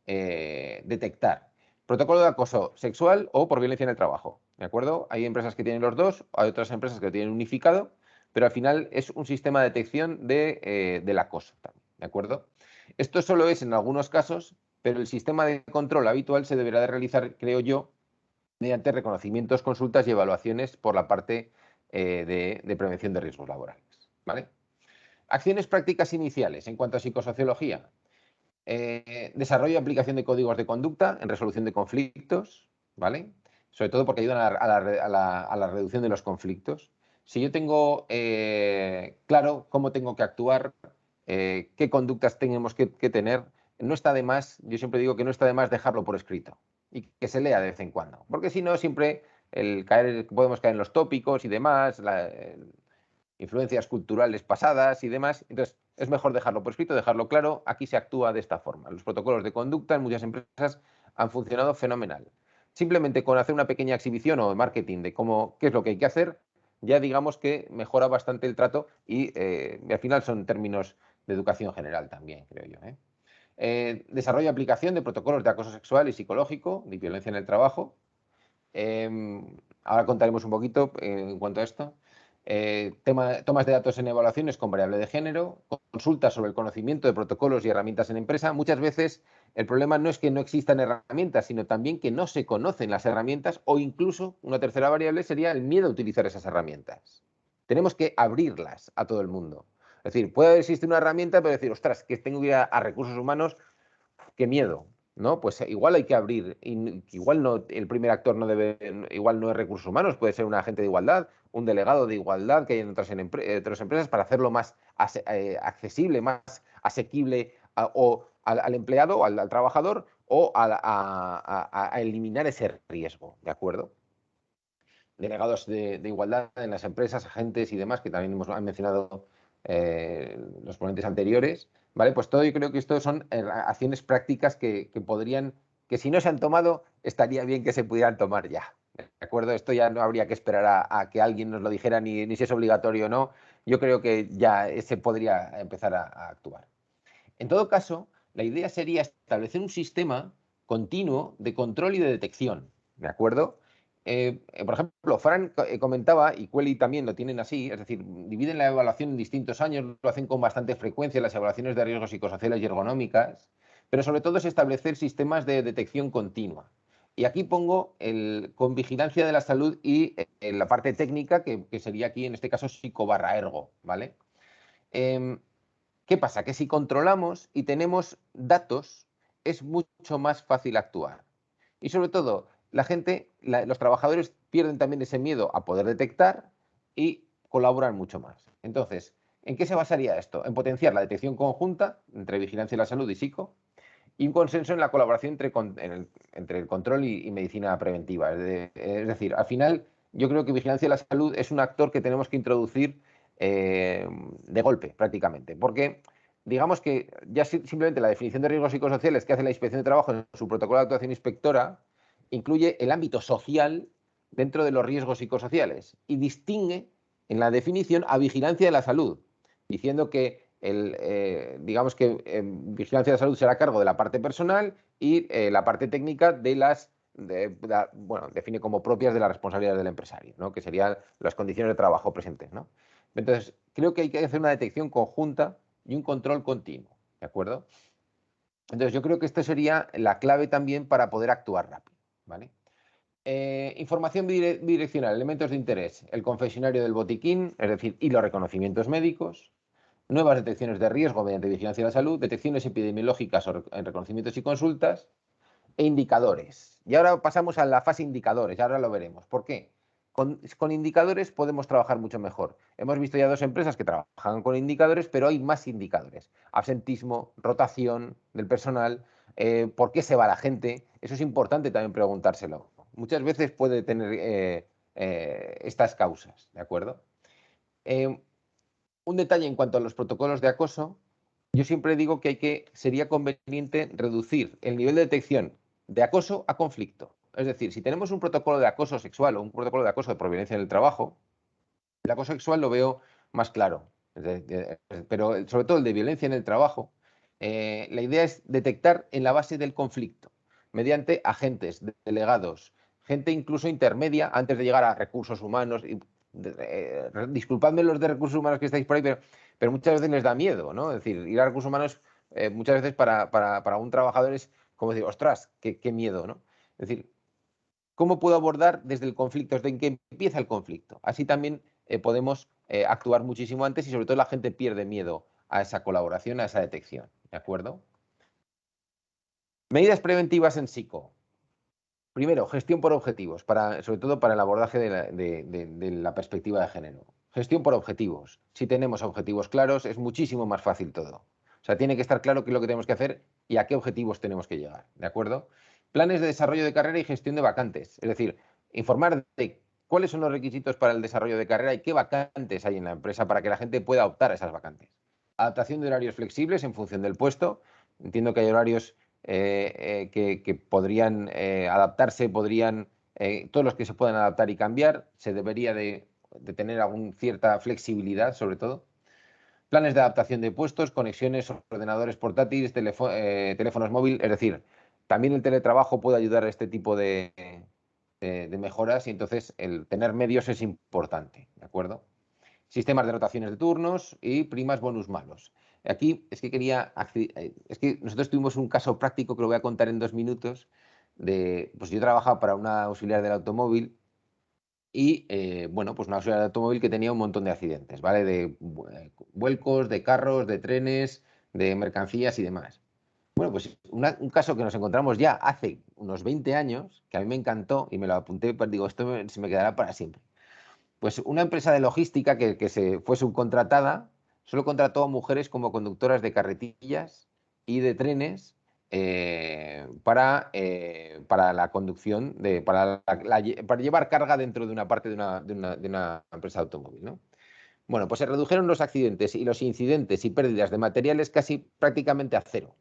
detectar protocolo de acoso sexual o por violencia en el trabajo, ¿de acuerdo? Hay empresas que tienen los dos, hay otras empresas que lo tienen unificado, pero al final es un sistema de detección del acoso también, ¿de acuerdo? Esto solo es en algunos casos, pero el sistema de control habitual se deberá de realizar, creo yo, mediante reconocimientos, consultas y evaluaciones por la parte de prevención de riesgos laborales, ¿vale? Acciones prácticas iniciales en cuanto a psicosociología. Desarrollo y aplicación de códigos de conducta en resolución de conflictos, ¿vale? Sobre todo porque ayudan a la reducción de los conflictos. Si yo tengo claro cómo tengo que actuar, qué conductas tenemos que tener, no está de más, yo siempre digo que no está de más dejarlo por escrito y que se lea de vez en cuando, porque si no siempre podemos caer en los tópicos y demás, influencias culturales pasadas y demás. Entonces, es mejor dejarlo por escrito, dejarlo claro. Aquí se actúa de esta forma. Los protocolos de conducta en muchas empresas han funcionado fenomenal. Simplemente con hacer una pequeña exhibición o marketing de qué es lo que hay que hacer, ya digamos que mejora bastante el trato y al final son términos de educación general también, creo yo. Desarrollo y aplicación de protocolos de acoso sexual y psicológico, de violencia en el trabajo. Ahora contaremos un poquito en cuanto a esto. Tomas de datos en evaluaciones con variable de género, consultas sobre el conocimiento de protocolos y herramientas en empresa. Muchas veces el problema no es que no existan herramientas, sino también que no se conocen las herramientas, o incluso una tercera variable sería el miedo a utilizar esas herramientas. Tenemos que abrirlas a todo el mundo. Es decir, puede existir una herramienta, pero decir, ostras, que tengo que ir a recursos humanos, qué miedo, ¿no? Pues igual hay que abrir, igual no, el primer actor no debe, igual no es recursos humanos, puede ser un agente de igualdad, un delegado de igualdad que hay en otras empresas para hacerlo más accesible, más asequible al empleado, al trabajador, o a eliminar ese riesgo, ¿de acuerdo? Delegados de igualdad en las empresas, agentes y demás, que también han mencionado los ponentes anteriores, ¿vale? Pues todo yo creo que esto son acciones prácticas que podrían, que si no se han tomado, estaría bien que se pudieran tomar ya, ¿de acuerdo? Esto ya no habría que esperar a que alguien nos lo dijera, ni si es obligatorio o no. Yo creo que ya se podría empezar a actuar. En todo caso, la idea sería establecer un sistema continuo de control y de detección, ¿de acuerdo? Por ejemplo, Fran comentaba, y Quelli también lo tienen así, es decir, dividen la evaluación en distintos años, lo hacen con bastante frecuencia, las evaluaciones de riesgos psicosociales y ergonómicas, pero sobre todo es establecer sistemas de detección continua. Y aquí pongo con vigilancia de la salud y la parte técnica, que sería aquí, en este caso, psico/ergo, ¿vale? ¿Qué pasa? Que si controlamos y tenemos datos, es mucho más fácil actuar. Y sobre todo, la gente, los trabajadores pierden también ese miedo a poder detectar y colaboran mucho más. Entonces, ¿en qué se basaría esto? En potenciar la detección conjunta entre vigilancia de la salud y psico, y un consenso en la colaboración entre el control y medicina preventiva. Es decir, al final, yo creo que vigilancia de la salud es un actor que tenemos que introducir de golpe, prácticamente, porque digamos que ya simplemente la definición de riesgos psicosociales que hace la Inspección de Trabajo en su protocolo de actuación inspectora incluye el ámbito social dentro de los riesgos psicosociales y distingue en la definición a vigilancia de la salud, diciendo que digamos que vigilancia de la salud será a cargo de la parte personal y la parte técnica bueno, define como propias de las responsabilidades del empresario, ¿no? Que serían las condiciones de trabajo presentes, ¿no? Entonces, creo que hay que hacer una detección conjunta y un control continuo, ¿de acuerdo? Entonces, yo creo que esto sería la clave también para poder actuar rápido, ¿vale? Información bidireccional, elementos de interés, el confesionario del botiquín, es decir, y los reconocimientos médicos, nuevas detecciones de riesgo mediante vigilancia de la salud, detecciones epidemiológicas en reconocimientos y consultas, e indicadores. Y ahora pasamos a la fase indicadores, ahora lo veremos. ¿Por qué? Con indicadores podemos trabajar mucho mejor. Hemos visto ya dos empresas que trabajan con indicadores, pero hay más indicadores. Absentismo, rotación del personal, por qué se va la gente. Eso es importante también preguntárselo. Muchas veces puede tener estas causas, ¿de acuerdo? Un detalle en cuanto a los protocolos de acoso, yo siempre digo que sería conveniente reducir el nivel de detección de acoso a conflicto. Es decir, si tenemos un protocolo de acoso sexual o un protocolo de acoso de por violencia en el trabajo, el acoso sexual lo veo más claro, pero sobre todo el de violencia en el trabajo, la idea es detectar en la base del conflicto, mediante agentes, delegados, gente incluso intermedia, antes de llegar a recursos humanos. Disculpadme los de recursos humanos que estáis por ahí, pero muchas veces les da miedo, ¿no? Es decir, ir a recursos humanos muchas veces para un trabajador es como decir, ostras, qué miedo, ¿no? Es decir, ¿cómo puedo abordar desde el conflicto, desde que empieza el conflicto? Así también podemos actuar muchísimo antes y sobre todo la gente pierde miedo a esa colaboración, a esa detección, ¿de acuerdo? Medidas preventivas en psico. Primero, gestión por objetivos, sobre todo para el abordaje de la perspectiva de género. Gestión por objetivos. Si tenemos objetivos claros, es muchísimo más fácil todo. sea, tiene que estar claro qué es lo que tenemos que hacer y a qué objetivos tenemos que llegar, ¿de acuerdo? Planes de desarrollo de carrera y gestión de vacantes, es decir, informar de cuáles son los requisitos para el desarrollo de carrera y qué vacantes hay en la empresa para que la gente pueda optar a esas vacantes. Adaptación de horarios flexibles en función del puesto. Entiendo que hay horarios que podrían adaptarse, todos los que se puedan adaptar y cambiar, se debería de tener alguna cierta flexibilidad sobre todo. Planes de adaptación de puestos, conexiones, ordenadores portátiles, teléfonos móviles, es decir, también el teletrabajo puede ayudar a este tipo de mejoras y entonces el tener medios es importante, ¿de acuerdo? Sistemas de rotaciones de turnos y primas bonus malos. Aquí es que nosotros tuvimos un caso práctico que lo voy a contar en 2 minutos. Pues yo trabajaba para una auxiliar del automóvil y, bueno, pues una auxiliar del automóvil que tenía un montón de accidentes, ¿vale? De vuelcos, de carros, de trenes, de mercancías y demás. Bueno, pues un caso que nos encontramos ya hace unos 20 años, que a mí me encantó y me lo apunté, pues digo, esto se me quedará para siempre. Pues una empresa de logística que se fue subcontratada solo contrató a mujeres como conductoras de carretillas y de trenes para la conducción, para llevar carga dentro de una parte de una empresa de automóvil, ¿no? Bueno, pues se redujeron los accidentes y los incidentes y pérdidas de materiales casi prácticamente a cero,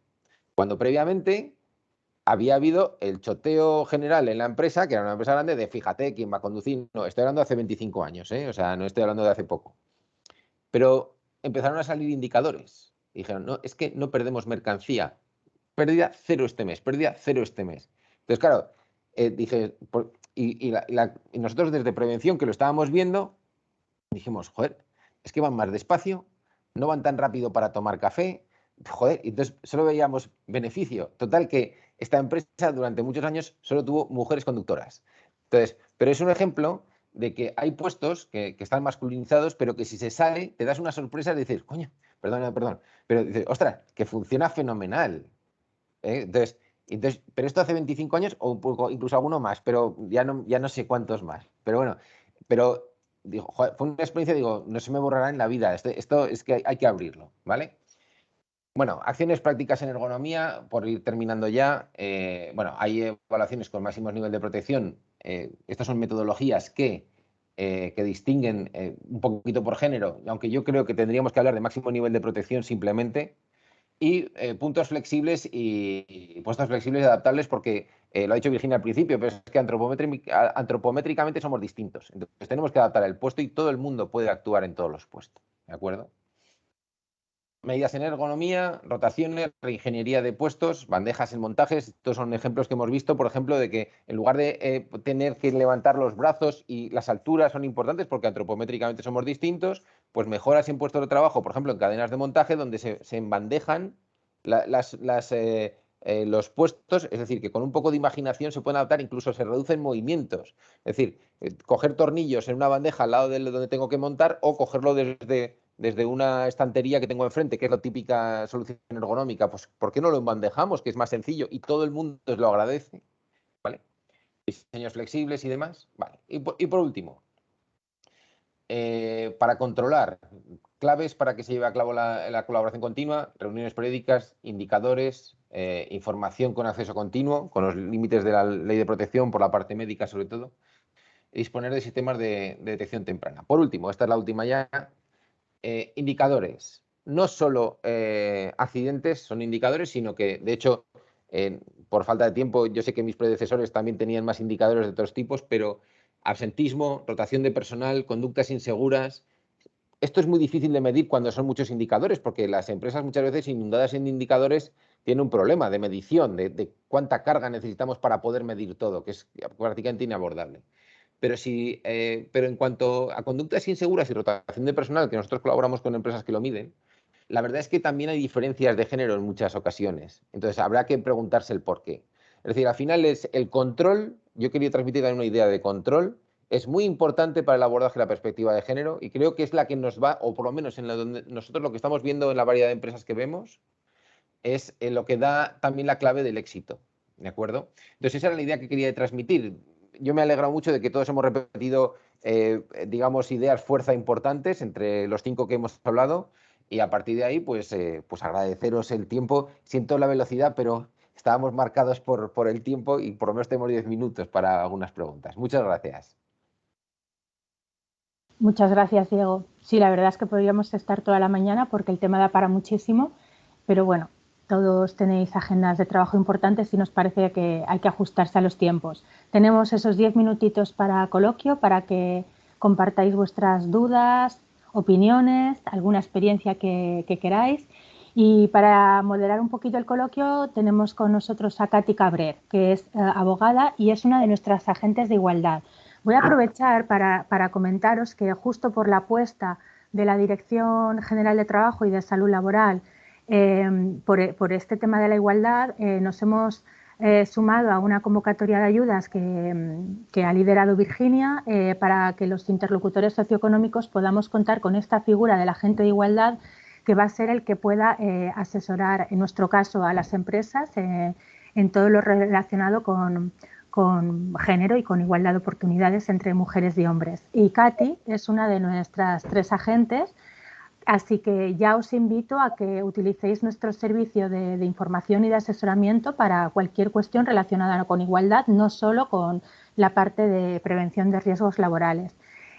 cuando previamente había habido el choteo general en la empresa, que era una empresa grande, de fíjate quién va a conducir. No, estoy hablando de hace 25 años, o sea, no estoy hablando de hace poco. Pero empezaron a salir indicadores. Y dijeron, no, es que no perdemos mercancía. Pérdida cero este mes, pérdida cero este mes. Entonces, claro, dije, y nosotros desde prevención, que lo estábamos viendo, dijimos, joder, es que van más despacio, no van tan rápido para tomar café, joder, entonces solo veíamos beneficio. Total que esta empresa durante muchos años solo tuvo mujeres conductoras. Entonces, pero es un ejemplo de que hay puestos que están masculinizados, pero que si se sale, te das una sorpresa de decir, coño, perdón, pero dices, ostras, que funciona fenomenal. Entonces, pero esto hace 25 años o un poco, incluso alguno más, pero ya no sé cuántos más. Pero bueno, pero digo, joder, fue una experiencia, digo, no se me borrará en la vida. Esto es que hay que abrirlo, ¿vale? Bueno, acciones prácticas en ergonomía, por ir terminando ya. Bueno, hay evaluaciones con máximos niveles de protección. Estas son metodologías que distinguen un poquito por género, aunque yo creo que tendríamos que hablar de máximo nivel de protección simplemente. Y puntos flexibles y puestos flexibles y adaptables, porque lo ha dicho Virginia al principio, pero es que antropométricamente somos distintos. Entonces tenemos que adaptar el puesto y todo el mundo puede actuar en todos los puestos, ¿de acuerdo? Medidas en ergonomía, rotaciones, reingeniería de puestos, bandejas en montajes. Estos son ejemplos que hemos visto, por ejemplo, de que en lugar de tener que levantar los brazos, y las alturas son importantes porque antropométricamente somos distintos, pues mejoras en puestos de trabajo, por ejemplo, en cadenas de montaje, donde se embandejan los puestos, es decir, que con un poco de imaginación se pueden adaptar, incluso se reducen movimientos. Es decir, coger tornillos en una bandeja al lado de donde tengo que montar, o cogerlo desde una estantería que tengo enfrente, que es la típica solución ergonómica. Pues ¿por qué no lo embandejamos? Que es más sencillo y todo el mundo lo agradece, ¿vale? Diseños flexibles y demás, vale. Y por último, para controlar, claves para que se lleve a cabo la colaboración continua, reuniones periódicas, indicadores, información con acceso continuo, con los límites de la ley de protección por la parte médica sobre todo, y disponer de sistemas de detección temprana. Por último, esta es la última ya, indicadores. No solo accidentes son indicadores, sino que, de hecho, por falta de tiempo, yo sé que mis predecesores también tenían más indicadores de otros tipos, pero absentismo, rotación de personal, conductas inseguras. Esto es muy difícil de medir cuando son muchos indicadores, porque las empresas muchas veces inundadas en indicadores tienen un problema de medición, de cuánta carga necesitamos para poder medir todo, que es prácticamente inabordable. Pero en cuanto a conductas inseguras y rotación de personal, que nosotros colaboramos con empresas que lo miden, la verdad es que también hay diferencias de género en muchas ocasiones. Entonces habrá que preguntarse el por qué. Es decir, al final es el control. Yo quería transmitir también una idea de control. Es muy importante para el abordaje de la perspectiva de género, y creo que es la que nos va, o por lo menos en donde nosotros lo que estamos viendo en la variedad de empresas que vemos, es lo que da también la clave del éxito. ¿De acuerdo? Entonces esa era la idea que quería transmitir. Yo me he alegrado mucho de que todos hemos repetido, digamos, ideas fuerza importantes entre los 5 que hemos hablado. Y a partir de ahí, pues agradeceros el tiempo. Siento la velocidad, pero estábamos marcados por el tiempo y por lo menos tenemos 10 minutos para algunas preguntas. Muchas gracias. Muchas gracias, Diego. Sí, la verdad es que podríamos estar toda la mañana porque el tema da para muchísimo, pero bueno, todos tenéis agendas de trabajo importantes y nos parece que hay que ajustarse a los tiempos. Tenemos esos 10 minutitos para coloquio, para que compartáis vuestras dudas, opiniones, alguna experiencia que queráis. Y para moderar un poquito el coloquio tenemos con nosotros a Katy Cabrer, que es abogada y es una de nuestras agentes de igualdad. Voy a aprovechar para comentaros que justo por la apuesta de la Dirección General de Trabajo y de Salud Laboral por este tema de la igualdad, nos hemos sumado a una convocatoria de ayudas que ha liderado Virginia para que los interlocutores socioeconómicos podamos contar con esta figura del agente de igualdad que va a ser el que pueda asesorar, en nuestro caso, a las empresas en todo lo relacionado con género y con igualdad de oportunidades entre mujeres y hombres. Y Katy es una de nuestras 3 agentes, así que ya os invito a que utilicéis nuestro servicio de información y de asesoramiento para cualquier cuestión relacionada con igualdad, no solo con la parte de prevención de riesgos laborales.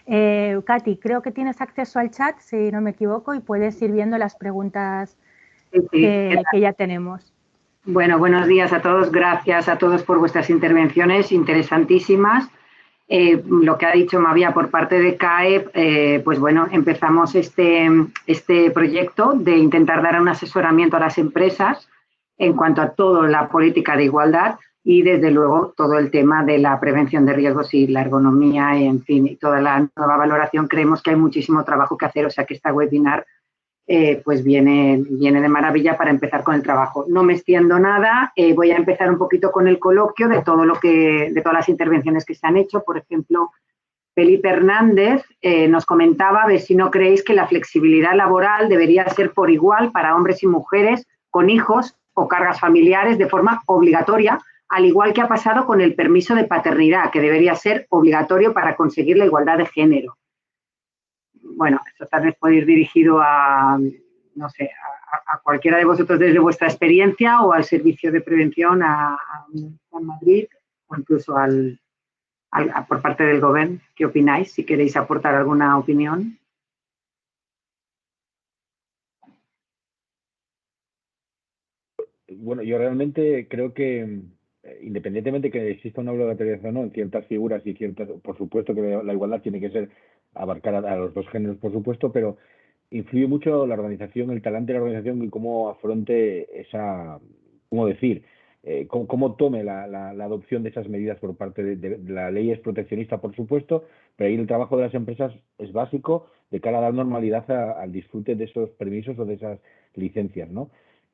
Katy, creo que tienes acceso al chat, si no me equivoco, y puedes ir viendo las preguntas que ya tenemos. Bueno, buenos días a todos. Gracias a todos por vuestras intervenciones interesantísimas. Lo que ha dicho Mavia por parte de CAEB, pues bueno, empezamos este proyecto de intentar dar un asesoramiento a las empresas en cuanto a toda la política de igualdad y, desde luego, todo el tema de la prevención de riesgos y la ergonomía, en fin, y toda la nueva valoración. Creemos que hay muchísimo trabajo que hacer, o sea que esta webinar pues viene de maravilla para empezar con el trabajo. No me extiendo nada, voy a empezar un poquito con el coloquio de todas las intervenciones que se han hecho. Por ejemplo, Felipe Hernández nos comentaba a ver si no creéis que la flexibilidad laboral debería ser por igual para hombres y mujeres con hijos o cargas familiares de forma obligatoria, al igual que ha pasado con el permiso de paternidad, que debería ser obligatorio para conseguir la igualdad de género. Bueno, esto tal vez puede ir dirigido a, no sé, a cualquiera de vosotros desde vuestra experiencia o al servicio de prevención a Madrid o incluso por parte del Gobierno. ¿Qué opináis? Si queréis aportar alguna opinión. Bueno, yo realmente creo que independientemente que exista una obligatoriedad o no en ciertas figuras y ciertas, por supuesto que la igualdad tiene que ser abarcar a los 2 géneros, por supuesto, pero influye mucho la organización, el talante de la organización y cómo afronte esa, cómo decir, cómo tome la adopción de esas medidas por parte de la ley. Es proteccionista, por supuesto, pero ahí el trabajo de las empresas es básico de cara a dar normalidad al disfrute de esos permisos o de esas licencias, ¿no?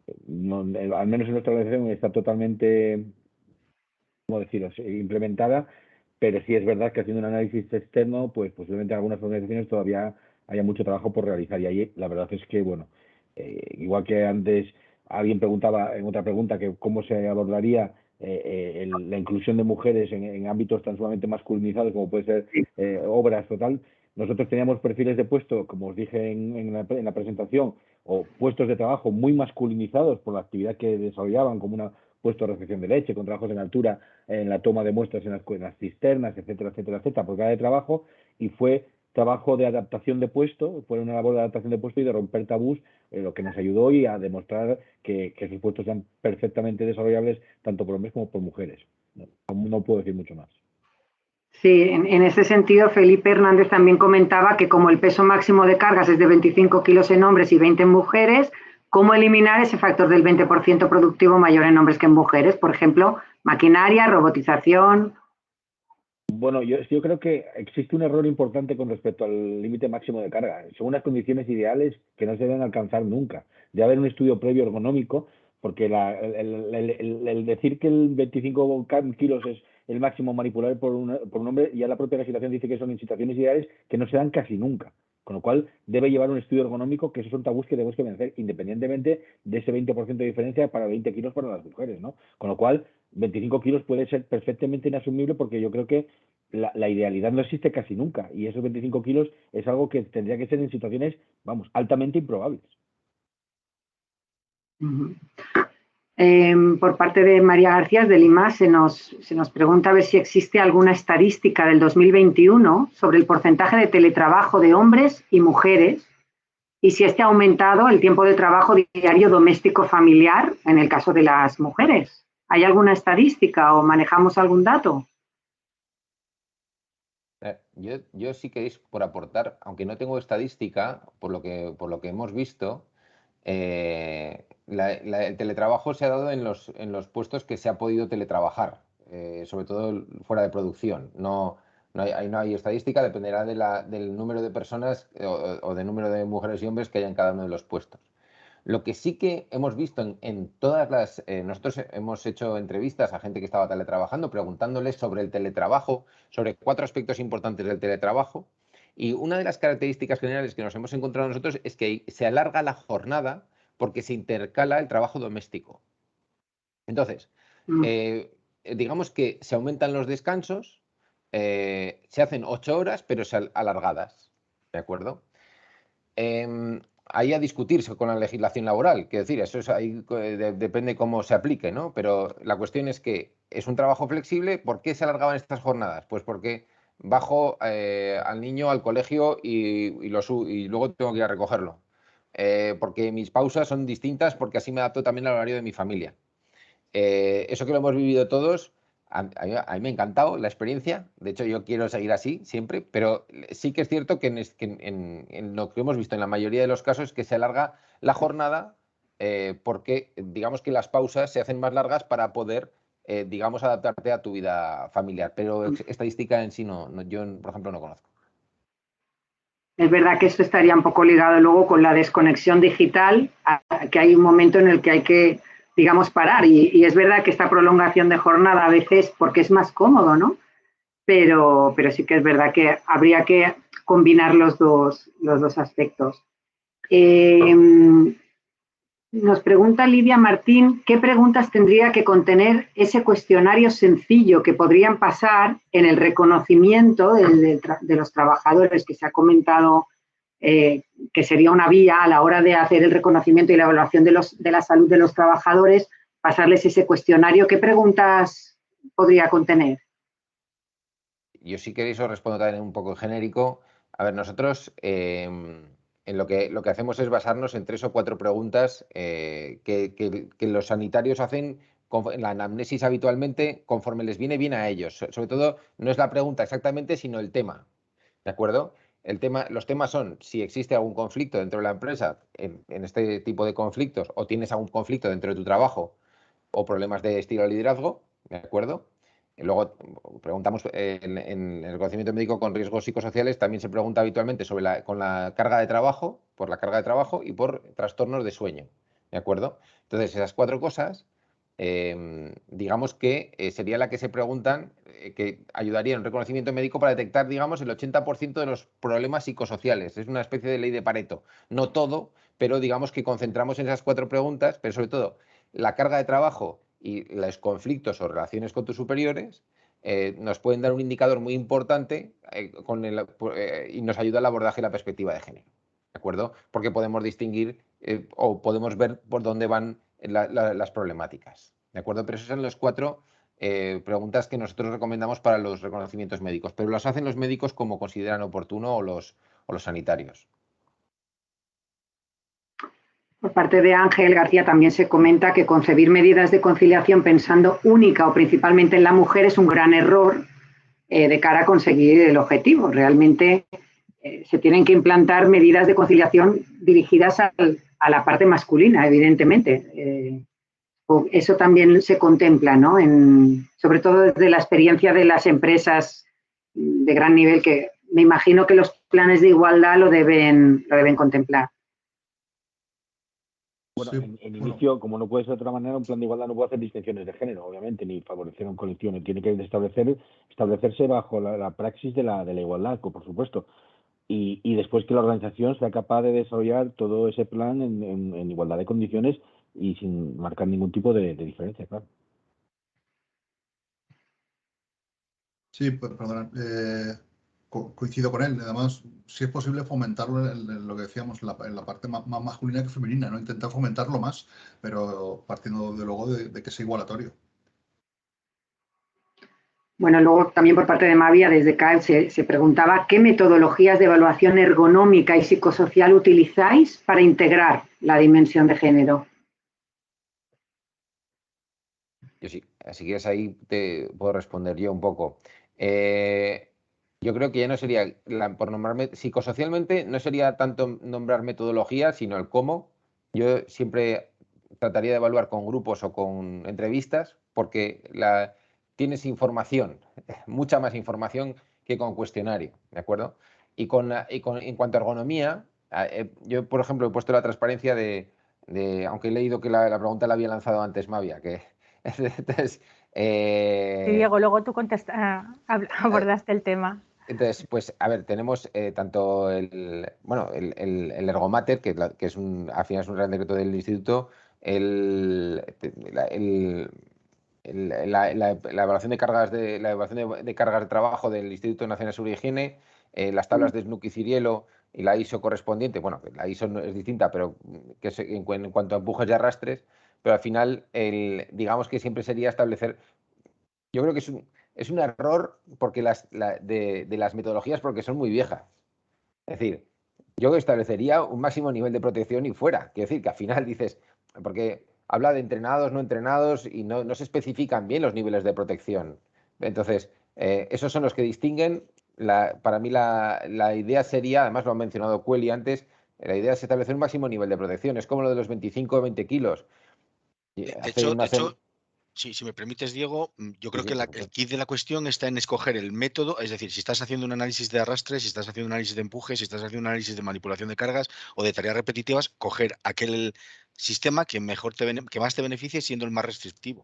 Al menos en nuestra organización está totalmente, ¿cómo deciros?, implementada, pero sí es verdad que haciendo un análisis externo, pues posiblemente en algunas organizaciones todavía haya mucho trabajo por realizar. Y ahí la verdad es que, bueno, igual que antes alguien preguntaba en otra pregunta que cómo se abordaría la inclusión de mujeres en ámbitos tan sumamente masculinizados como puede ser obras o tal. Nosotros teníamos perfiles de puesto, como os dije en la presentación, o puestos de trabajo muy masculinizados por la actividad que desarrollaban, como una puesto de recepción de leche, con trabajos en altura, en la toma de muestras en las cisternas, etcétera, etcétera, etcétera, por cada de trabajo, y fue trabajo de adaptación de puesto, fue una labor de adaptación de puesto y de romper tabús, lo que nos ayudó y a demostrar que esos puestos sean perfectamente desarrollables tanto por hombres como por mujeres. No puedo decir mucho más. Sí, en ese sentido, Felipe Hernández también comentaba que como el peso máximo de cargas es de 25 kilos en hombres y 20 en mujeres, ¿cómo eliminar ese factor del 20% productivo mayor en hombres que en mujeres? Por ejemplo, maquinaria, robotización. Bueno, yo creo que existe un error importante con respecto al límite máximo de carga. Son unas condiciones ideales que no se deben alcanzar nunca. Debe haber un estudio previo ergonómico, porque el decir que el 25 kilos es el máximo manipulable por un hombre, ya la propia legislación dice que son en situaciones ideales que no se dan casi nunca. Con lo cual, debe llevar un estudio ergonómico, que esos son tabús que tenemos que vencer, independientemente de ese 20% de diferencia para 20 kilos para las mujeres, ¿no? Con lo cual, 25 kilos puede ser perfectamente inasumible, porque yo creo que la idealidad no existe casi nunca, y esos 25 kilos es algo que tendría que ser en situaciones, vamos, altamente improbables. Por parte de María García de Lima se nos pregunta a ver si existe alguna estadística del 2021 sobre el porcentaje de teletrabajo de hombres y mujeres y si este ha aumentado el tiempo de trabajo diario doméstico familiar en el caso de las mujeres. ¿Hay alguna estadística o manejamos algún dato? Yo sí queréis por aportar, aunque no tengo estadística, por lo que hemos visto, el teletrabajo se ha dado en los puestos que se ha podido teletrabajar, sobre todo fuera de producción. No hay estadística, dependerá del número de personas o del número de mujeres y hombres que haya en cada uno de los puestos. Lo que sí que hemos visto en todas las... nosotros hemos hecho entrevistas a gente que estaba teletrabajando, preguntándoles sobre el teletrabajo, sobre 4 aspectos importantes del teletrabajo. Y una de las características generales que nos hemos encontrado nosotros es que se alarga la jornada porque se intercala el trabajo doméstico. Entonces, digamos que se aumentan los descansos, se hacen 8 horas, pero alargadas, ¿de acuerdo? Ahí a discutirse con la legislación laboral, quiero decir, eso es ahí, depende cómo se aplique, ¿no? Pero la cuestión es que es un trabajo flexible. ¿Por qué se alargaban estas jornadas? Pues porque bajo al niño al colegio y luego tengo que ir a recogerlo. Porque mis pausas son distintas, porque así me adapto también al horario de mi familia. Eso que lo hemos vivido todos, a mí me ha encantado la experiencia. De hecho, yo quiero seguir así siempre, pero sí que es cierto que en lo que hemos visto en la mayoría de los casos es que se alarga la jornada porque digamos que las pausas se hacen más largas para poder, digamos, adaptarte a tu vida familiar. Pero estadística en sí yo, por ejemplo, no conozco. Es verdad que esto estaría un poco ligado luego con la desconexión digital, que hay un momento en el que hay que, digamos, parar. Y es verdad que esta prolongación de jornada a veces, porque es más cómodo, ¿no? Pero sí que es verdad que habría que combinar los dos aspectos. Nos pregunta Lidia Martín, ¿qué preguntas tendría que contener ese cuestionario sencillo que podrían pasar en el reconocimiento de los trabajadores que se ha comentado que sería una vía a la hora de hacer el reconocimiento y la evaluación de la salud de los trabajadores, pasarles ese cuestionario? ¿Qué preguntas podría contener? Yo, si queréis, os respondo también un poco genérico. A ver, nosotros en lo que hacemos es basarnos en 3 o 4 preguntas que los sanitarios hacen en la anamnesis habitualmente conforme les viene bien a ellos. Sobre todo, no es la pregunta exactamente, sino el tema. ¿De acuerdo? Los temas son si existe algún conflicto dentro de la empresa en este tipo de conflictos, o tienes algún conflicto dentro de tu trabajo o problemas de estilo de liderazgo, ¿de acuerdo? Y luego preguntamos en el reconocimiento médico con riesgos psicosociales, también se pregunta habitualmente con la carga de trabajo, por la carga de trabajo y por trastornos de sueño, ¿de acuerdo? Entonces, esas 4 cosas, digamos que sería la que se preguntan, que ayudaría en un reconocimiento médico para detectar, digamos, el 80% de los problemas psicosociales. Es una especie de ley de Pareto. No todo, pero digamos que concentramos en esas 4 preguntas, pero sobre todo la carga de trabajo y los conflictos o relaciones con tus superiores nos pueden dar un indicador muy importante y nos ayuda al abordaje de la perspectiva de género, ¿de acuerdo? Porque podemos distinguir o podemos ver por dónde van las problemáticas, ¿de acuerdo? Pero esas son las 4 preguntas que nosotros recomendamos para los reconocimientos médicos, pero las hacen los médicos como consideran oportuno o los sanitarios. Por parte de Ángel García también se comenta que concebir medidas de conciliación pensando única o principalmente en la mujer es un gran error de cara a conseguir el objetivo. Realmente se tienen que implantar medidas de conciliación dirigidas a la parte masculina, evidentemente. Eso también se contempla, ¿no? Sobre todo desde la experiencia de las empresas de gran nivel, que me imagino que los planes de igualdad lo deben contemplar. Bueno, en inicio, como no puede ser de otra manera, un plan de igualdad no puede hacer distinciones de género, obviamente, ni favorecer a un colectivo, no tiene que establecerse bajo la praxis de la igualdad, por supuesto, y después que la organización sea capaz de desarrollar todo ese plan en igualdad de condiciones y sin marcar ningún tipo de diferencia, claro. Sí, perdona. coincido con él. Además, si es posible fomentarlo en lo que decíamos, en la parte más masculina que femenina, ¿no? Intentar fomentarlo más, pero partiendo de luego de que sea igualatorio. Bueno, luego también por parte de Mavia, desde CAEP se preguntaba qué metodologías de evaluación ergonómica y psicosocial utilizáis para integrar la dimensión de género. Yo sí, si quieres ahí te puedo responder yo un poco. Yo creo que ya no sería, por nombrarme, psicosocialmente no sería tanto nombrar metodología, sino el cómo. Yo siempre trataría de evaluar con grupos o con entrevistas, porque tienes información, mucha más información que con cuestionario, ¿de acuerdo? En cuanto a ergonomía, yo, por ejemplo, he puesto la transparencia aunque he leído que la pregunta la había lanzado antes Mavia, que entonces, Sí, Diego, luego tú abordaste el tema. Entonces, pues, a ver, tenemos tanto el Ergomater, que es al final es un real decreto del instituto, la evaluación de cargas de cargas de trabajo del Instituto Nacional de Seguridad y Higiene, las tablas de SNUC y Cirielo y la ISO correspondiente. Bueno, la ISO no es distinta, pero que es en cuanto a empujes y arrastres, pero al final, digamos que siempre sería establecer. Yo creo que es un error porque de las metodologías porque son muy viejas. Es decir, yo establecería un máximo nivel de protección y fuera. Quiero decir que al final dices, porque habla de entrenados, no entrenados y no se especifican bien los niveles de protección. Entonces, esos son los que distinguen. Para mí la idea sería, además lo ha mencionado Cueli antes, la idea es establecer un máximo nivel de protección. Es como lo de los 25 o 20 kilos. De hecho, sí, si me permites, Diego, yo creo que el kit de la cuestión está en escoger el método, es decir, si estás haciendo un análisis de arrastre, si estás haciendo un análisis de empuje, si estás haciendo un análisis de manipulación de cargas o de tareas repetitivas, coger aquel sistema que más te beneficie siendo el más restrictivo.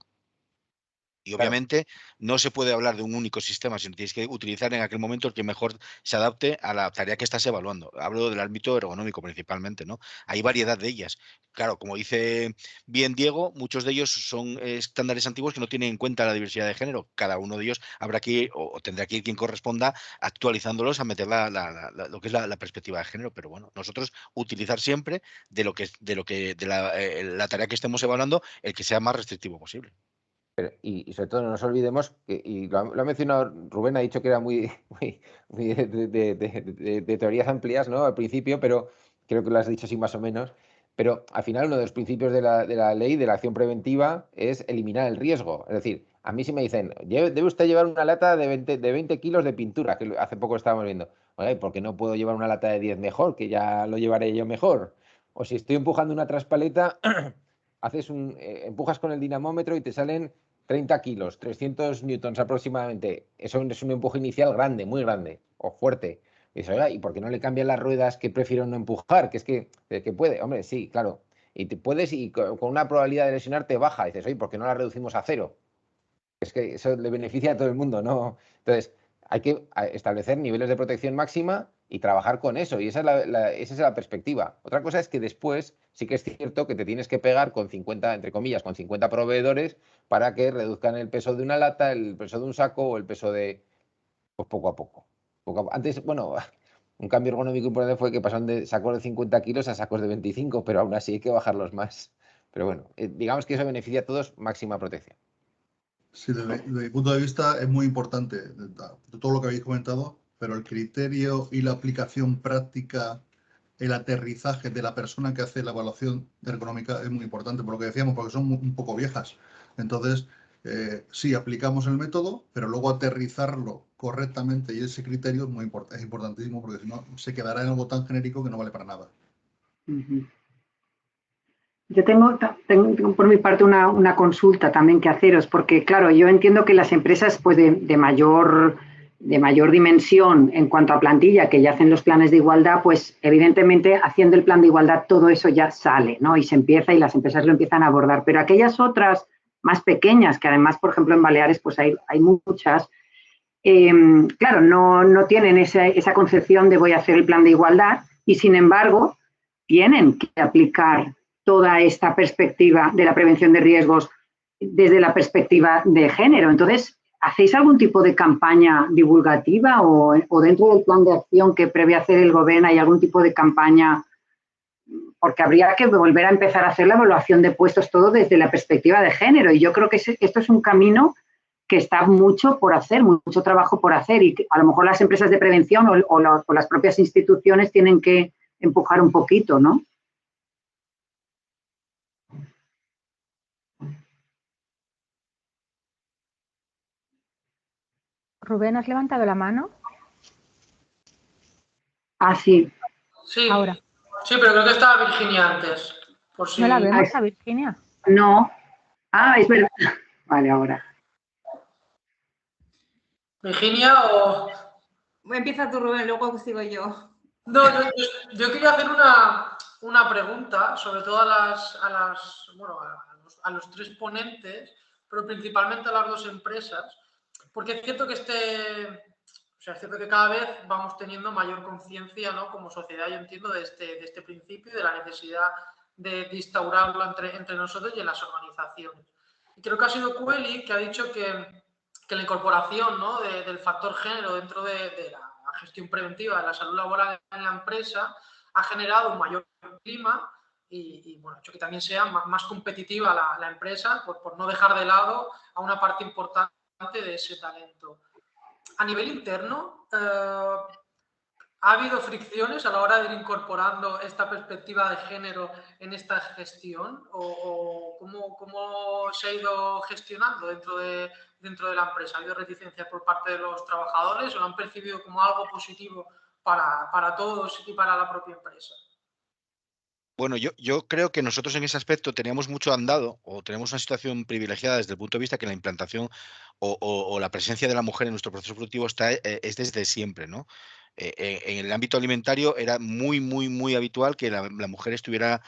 Y obviamente no se puede hablar de un único sistema, sino tienes que utilizar en aquel momento el que mejor se adapte a la tarea que estás evaluando. Hablo del ámbito ergonómico principalmente, ¿no? Hay variedad de ellas. Claro, como dice bien Diego, muchos de ellos son estándares antiguos que no tienen en cuenta la diversidad de género. Cada uno de ellos habrá que ir, o tendrá que ir quien corresponda, actualizándolos a meter lo que es la perspectiva de género. Pero bueno, nosotros utilizar siempre de la tarea que estemos evaluando el que sea más restrictivo posible. Y sobre todo no nos olvidemos, y lo ha mencionado Rubén, ha dicho que era muy de teorías amplias, ¿no? Al principio, pero creo que lo has dicho así más o menos. Pero al final uno de los principios de la ley, de la acción preventiva, es eliminar el riesgo. Es decir, a mí si me dicen, debe usted llevar una lata de 20 kilos de pintura, que hace poco estábamos viendo. Oye, ¿por qué no puedo llevar una lata de 10 mejor? Que ya lo llevaré yo mejor. O si estoy empujando una traspaleta, empujas con el dinamómetro y te salen 30 kilos, 300 newtons aproximadamente. Eso es un empuje inicial grande, muy grande o fuerte. Y dices, oiga, ¿y por qué no le cambian las ruedas que prefiero no empujar? Que es que puede, hombre, sí, claro. Y puedes, y con una probabilidad de lesionarte baja. Y dices, oye, ¿por qué no la reducimos a 0? Es que eso le beneficia a todo el mundo, ¿no? Entonces, hay que establecer niveles de protección máxima y trabajar con eso. Y esa es la perspectiva. Otra cosa es que después sí que es cierto que te tienes que pegar con 50, entre comillas, con 50 proveedores para que reduzcan el peso de una lata, el peso de un saco o el peso de... Pues poco a poco. Antes, bueno, un cambio ergonómico importante fue que pasaron de sacos de 50 kilos a sacos de 25, pero aún así hay que bajarlos más. Pero bueno, digamos que eso beneficia a todos, máxima protección. Sí, desde mi punto de vista es muy importante de todo lo que habéis comentado, pero el criterio y la aplicación práctica, el aterrizaje de la persona que hace la evaluación ergonómica es muy importante, por lo que decíamos, porque son un poco viejas. Entonces, sí, aplicamos el método, pero luego aterrizarlo correctamente y ese criterio es importantísimo, porque si no se quedará en algo tan genérico que no vale para nada. Yo tengo por mi parte una consulta también que haceros, porque claro, yo entiendo que las empresas pues de mayor dimensión en cuanto a plantilla, que ya hacen los planes de igualdad, pues evidentemente haciendo el plan de igualdad todo eso ya sale, ¿no? Y se empieza y las empresas lo empiezan a abordar. Pero aquellas otras más pequeñas, que además, por ejemplo, en Baleares pues hay muchas, claro, no tienen esa concepción de voy a hacer el plan de igualdad y sin embargo tienen que aplicar toda esta perspectiva de la prevención de riesgos desde la perspectiva de género. Entonces, ¿hacéis algún tipo de campaña divulgativa o dentro del plan de acción que prevé hacer el gobierno hay algún tipo de campaña? Porque habría que volver a empezar a hacer la evaluación de puestos todo desde la perspectiva de género. Y yo creo que esto es un camino que está mucho por hacer, mucho trabajo por hacer. Y que a lo mejor las empresas de prevención o las propias instituciones tienen que empujar un poquito, ¿no? Rubén, ¿has levantado la mano? Ah, sí. Sí, ahora. Sí, pero creo que estaba Virginia antes. Por si... ¿No la vemos a Virginia? No. Ah, es verdad. Vale, ahora. Virginia o... Empieza tú, Rubén, luego sigo yo. No, yo quería hacer una pregunta, sobre todo a los tres ponentes, pero principalmente a las dos empresas, porque es cierto que es cierto que cada vez vamos teniendo mayor conciencia, ¿no? Como sociedad, yo entiendo, de este principio y de la necesidad de instaurarlo entre nosotros y en las organizaciones. Y creo que ha sido Kueli que ha dicho que la incorporación, ¿no? del factor género dentro de la gestión preventiva de la salud laboral en la empresa ha generado un mayor clima y bueno, hecho que también sea más competitiva la empresa por no dejar de lado a una parte importante de ese talento. A nivel interno, ¿ha habido fricciones a la hora de ir incorporando esta perspectiva de género en esta gestión? ¿O cómo se ha ido gestionando dentro de la empresa? ¿Ha habido reticencias por parte de los trabajadores o lo han percibido como algo positivo para todos y para la propia empresa? Bueno, yo creo que nosotros en ese aspecto teníamos mucho andado o tenemos una situación privilegiada desde el punto de vista que la implantación o la presencia de la mujer en nuestro proceso productivo es desde siempre, ¿no? En el ámbito alimentario era muy, muy, muy habitual que la mujer estuviera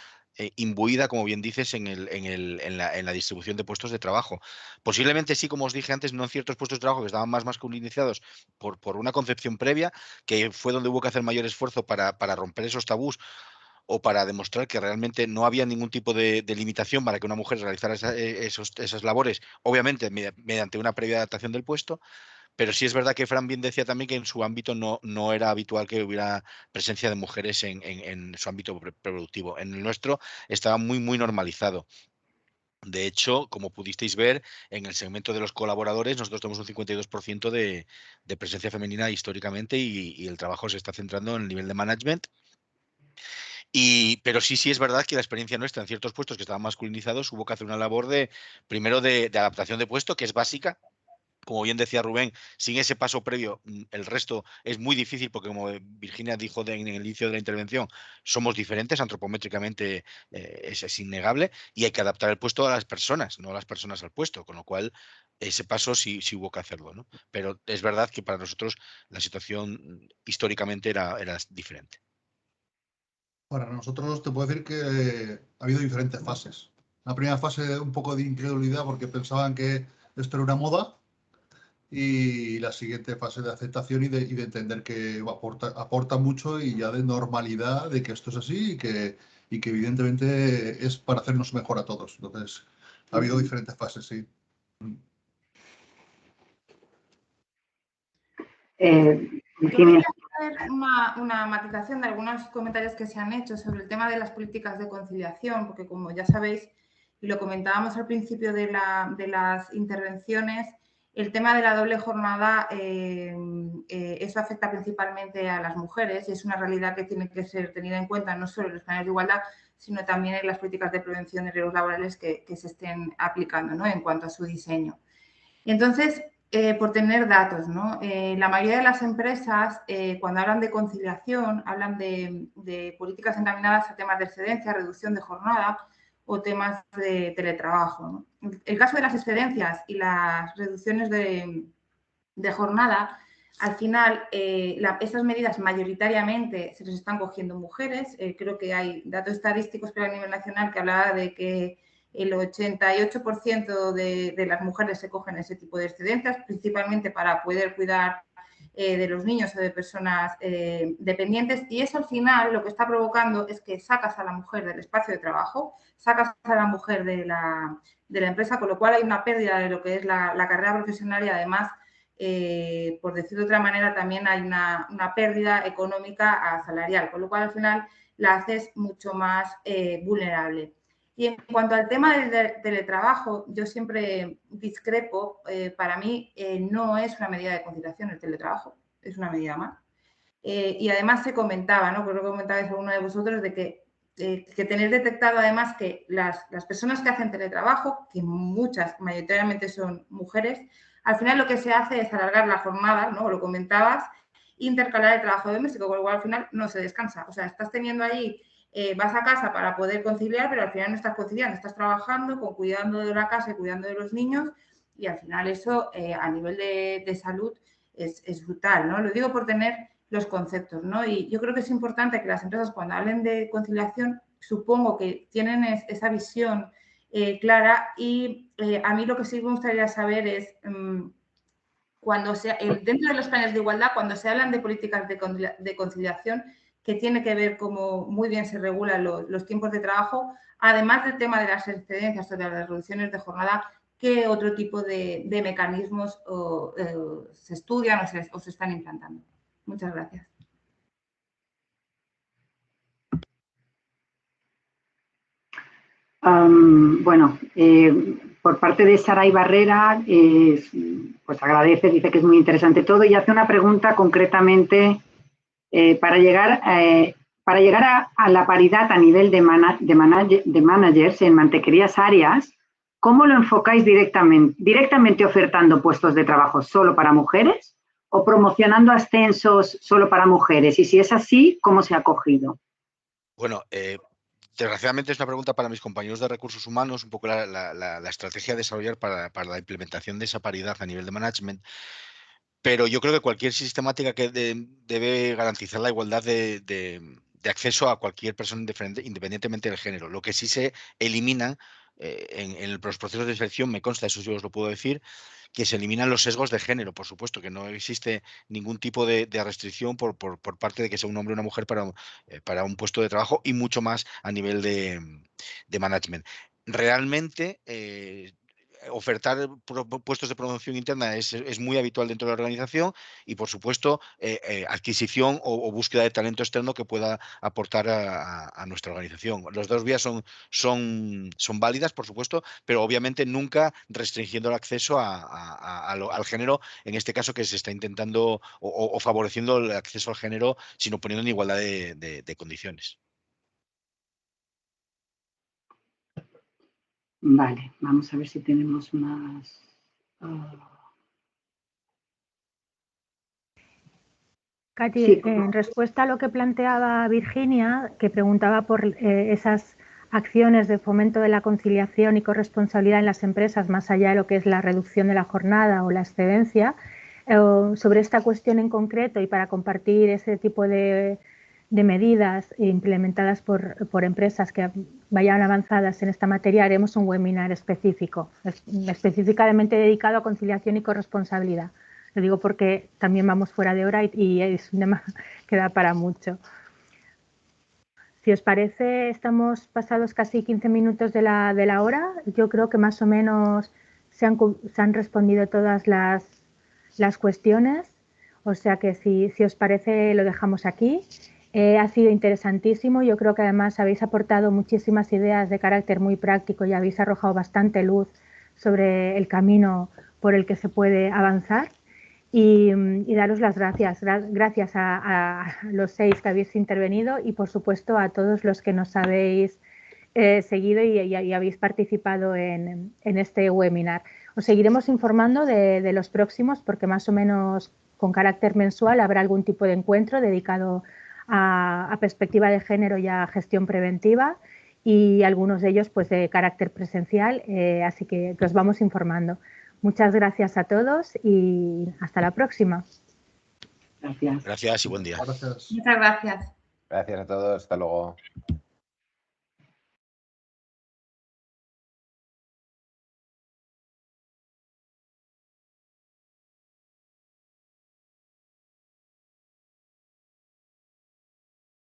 imbuida, como bien dices, en la distribución de puestos de trabajo. Posiblemente sí, como os dije antes, no en ciertos puestos de trabajo que estaban más masculinizados por una concepción previa, que fue donde hubo que hacer mayor esfuerzo para romper esos tabús o para demostrar que realmente no había ningún tipo de limitación para que una mujer realizara esas labores, obviamente mediante una previa adaptación del puesto, pero sí es verdad que Fran bien decía también que en su ámbito no era habitual que hubiera presencia de mujeres en su ámbito productivo. En el nuestro estaba muy, muy normalizado. De hecho, como pudisteis ver, en el segmento de los colaboradores nosotros tenemos un 52% de presencia femenina históricamente y el trabajo se está centrando en el nivel de management. Pero sí es verdad que la experiencia nuestra en ciertos puestos que estaban masculinizados hubo que hacer una labor primero de adaptación de puesto, que es básica. Como bien decía Rubén, sin ese paso previo, el resto es muy difícil porque, como Virginia dijo en el inicio de la intervención, somos diferentes, antropométricamente es innegable, y hay que adaptar el puesto a las personas, no a las personas al puesto, con lo cual ese paso sí hubo que hacerlo, ¿no? Pero es verdad que para nosotros la situación históricamente era diferente. Para nosotros te puedo decir que ha habido diferentes fases. La primera fase un poco de incredulidad porque pensaban que esto era una moda y la siguiente fase de aceptación y de entender que aporta mucho y ya de normalidad de que esto es así y que evidentemente es para hacernos mejor a todos. Entonces, ha habido diferentes fases, sí. Yo quería hacer una matización de algunos comentarios que se han hecho sobre el tema de las políticas de conciliación, porque como ya sabéis, y lo comentábamos al principio de las intervenciones, el tema de la doble jornada, eso afecta principalmente a las mujeres y es una realidad que tiene que ser tenida en cuenta no solo en los planes de igualdad, sino también en las políticas de prevención de riesgos laborales que se estén aplicando, ¿no? En cuanto a su diseño. Entonces, por tener datos, ¿no? La mayoría de las empresas, cuando hablan de conciliación, hablan de políticas encaminadas a temas de excedencia, reducción de jornada o temas de teletrabajo, ¿no? El caso de las excedencias y las reducciones de jornada, al final, esas medidas mayoritariamente se les están cogiendo mujeres. Creo que hay datos estadísticos a nivel nacional que hablaba de que el 88% de las mujeres se cogen ese tipo de excedencias, principalmente para poder cuidar de los niños o de personas dependientes, y eso al final lo que está provocando es que sacas a la mujer del espacio de trabajo, sacas a la mujer de la empresa, con lo cual hay una pérdida de lo que es la carrera profesional y además, por decirlo de otra manera, también hay una pérdida económica salarial, con lo cual al final la haces mucho más vulnerable. Y en cuanto al tema del teletrabajo, yo siempre discrepo. Para mí no es una medida de conciliación el teletrabajo, es una medida más. Y además se comentaba, ¿no? Creo que comentabais alguno de vosotros, de que tenéis detectado además que las personas que hacen teletrabajo, que muchas, mayoritariamente son mujeres, al final lo que se hace es alargar la jornada, ¿no? Lo comentabas, intercalar el trabajo doméstico, con lo cual al final no se descansa. O sea, estás teniendo ahí... vas a casa para poder conciliar, pero al final no estás conciliando, estás trabajando, cuidando de la casa y cuidando de los niños, y al final eso a nivel de salud es brutal, ¿no? Lo digo por tener los conceptos, ¿no? Y yo creo que es importante que las empresas, cuando hablen de conciliación, supongo que tienen esa visión clara, y a mí lo que sí me gustaría saber es... cuando dentro de los planes de igualdad, cuando se hablan de políticas de conciliación, que tiene que ver cómo muy bien se regulan los tiempos de trabajo, además del tema de las excedencias o de las reducciones de jornada, ¿qué otro tipo de mecanismos se estudian o se están implantando? Muchas gracias. Bueno, por parte de Saray Barrera, pues agradece, dice que es muy interesante todo y hace una pregunta concretamente para llegar a la paridad a nivel de managers en mantequerías áreas. ¿Cómo lo enfocáis directamente ofertando puestos de trabajo solo para mujeres o promocionando ascensos solo para mujeres? Y si es así, ¿cómo se ha acogido? Bueno, desgraciadamente es una pregunta para mis compañeros de recursos humanos, un poco la estrategia a desarrollar para la implementación de esa paridad a nivel de management, pero yo creo que cualquier sistemática que debe garantizar la igualdad de acceso a cualquier persona independientemente del género. Lo que sí se elimina en los procesos de selección, me consta, eso sí os lo puedo decir, que se eliminan los sesgos de género, por supuesto, que no existe ningún tipo de restricción por parte de que sea un hombre o una mujer para un puesto de trabajo, y mucho más a nivel de management. Realmente, ofertar puestos de promoción interna es muy habitual dentro de la organización, y, por supuesto, adquisición o búsqueda de talento externo que pueda aportar a nuestra organización. Las dos vías son válidas, por supuesto, pero obviamente nunca restringiendo el acceso al género, en este caso que se está intentando o favoreciendo el acceso al género, sino poniendo en igualdad de condiciones. Vale, vamos a ver si tenemos más. Katy, sí, en respuesta a lo que planteaba Virginia, que preguntaba por esas acciones de fomento de la conciliación y corresponsabilidad en las empresas, más allá de lo que es la reducción de la jornada o la excedencia, sobre esta cuestión en concreto y para compartir ese tipo de medidas implementadas por empresas que vayan avanzadas en esta materia, haremos un webinar específico, específicamente dedicado a conciliación y corresponsabilidad. Lo digo porque también vamos fuera de hora y es un tema que da para mucho. Si os parece, estamos pasados casi 15 minutos de la hora. Yo creo que más o menos se han respondido todas las cuestiones. O sea que si os parece, lo dejamos aquí. Ha sido interesantísimo. Yo creo que además habéis aportado muchísimas ideas de carácter muy práctico y habéis arrojado bastante luz sobre el camino por el que se puede avanzar. Y daros las gracias a los 6 que habéis intervenido y, por supuesto, a todos los que nos habéis seguido y habéis participado en este webinar. Os seguiremos informando de los próximos, porque más o menos con carácter mensual habrá algún tipo de encuentro dedicado a perspectiva de género y a gestión preventiva, y algunos de ellos pues de carácter presencial, así que os vamos informando. Muchas gracias a todos y hasta la próxima. Gracias. Gracias y buen día. Muchas gracias. Gracias a todos. Hasta luego.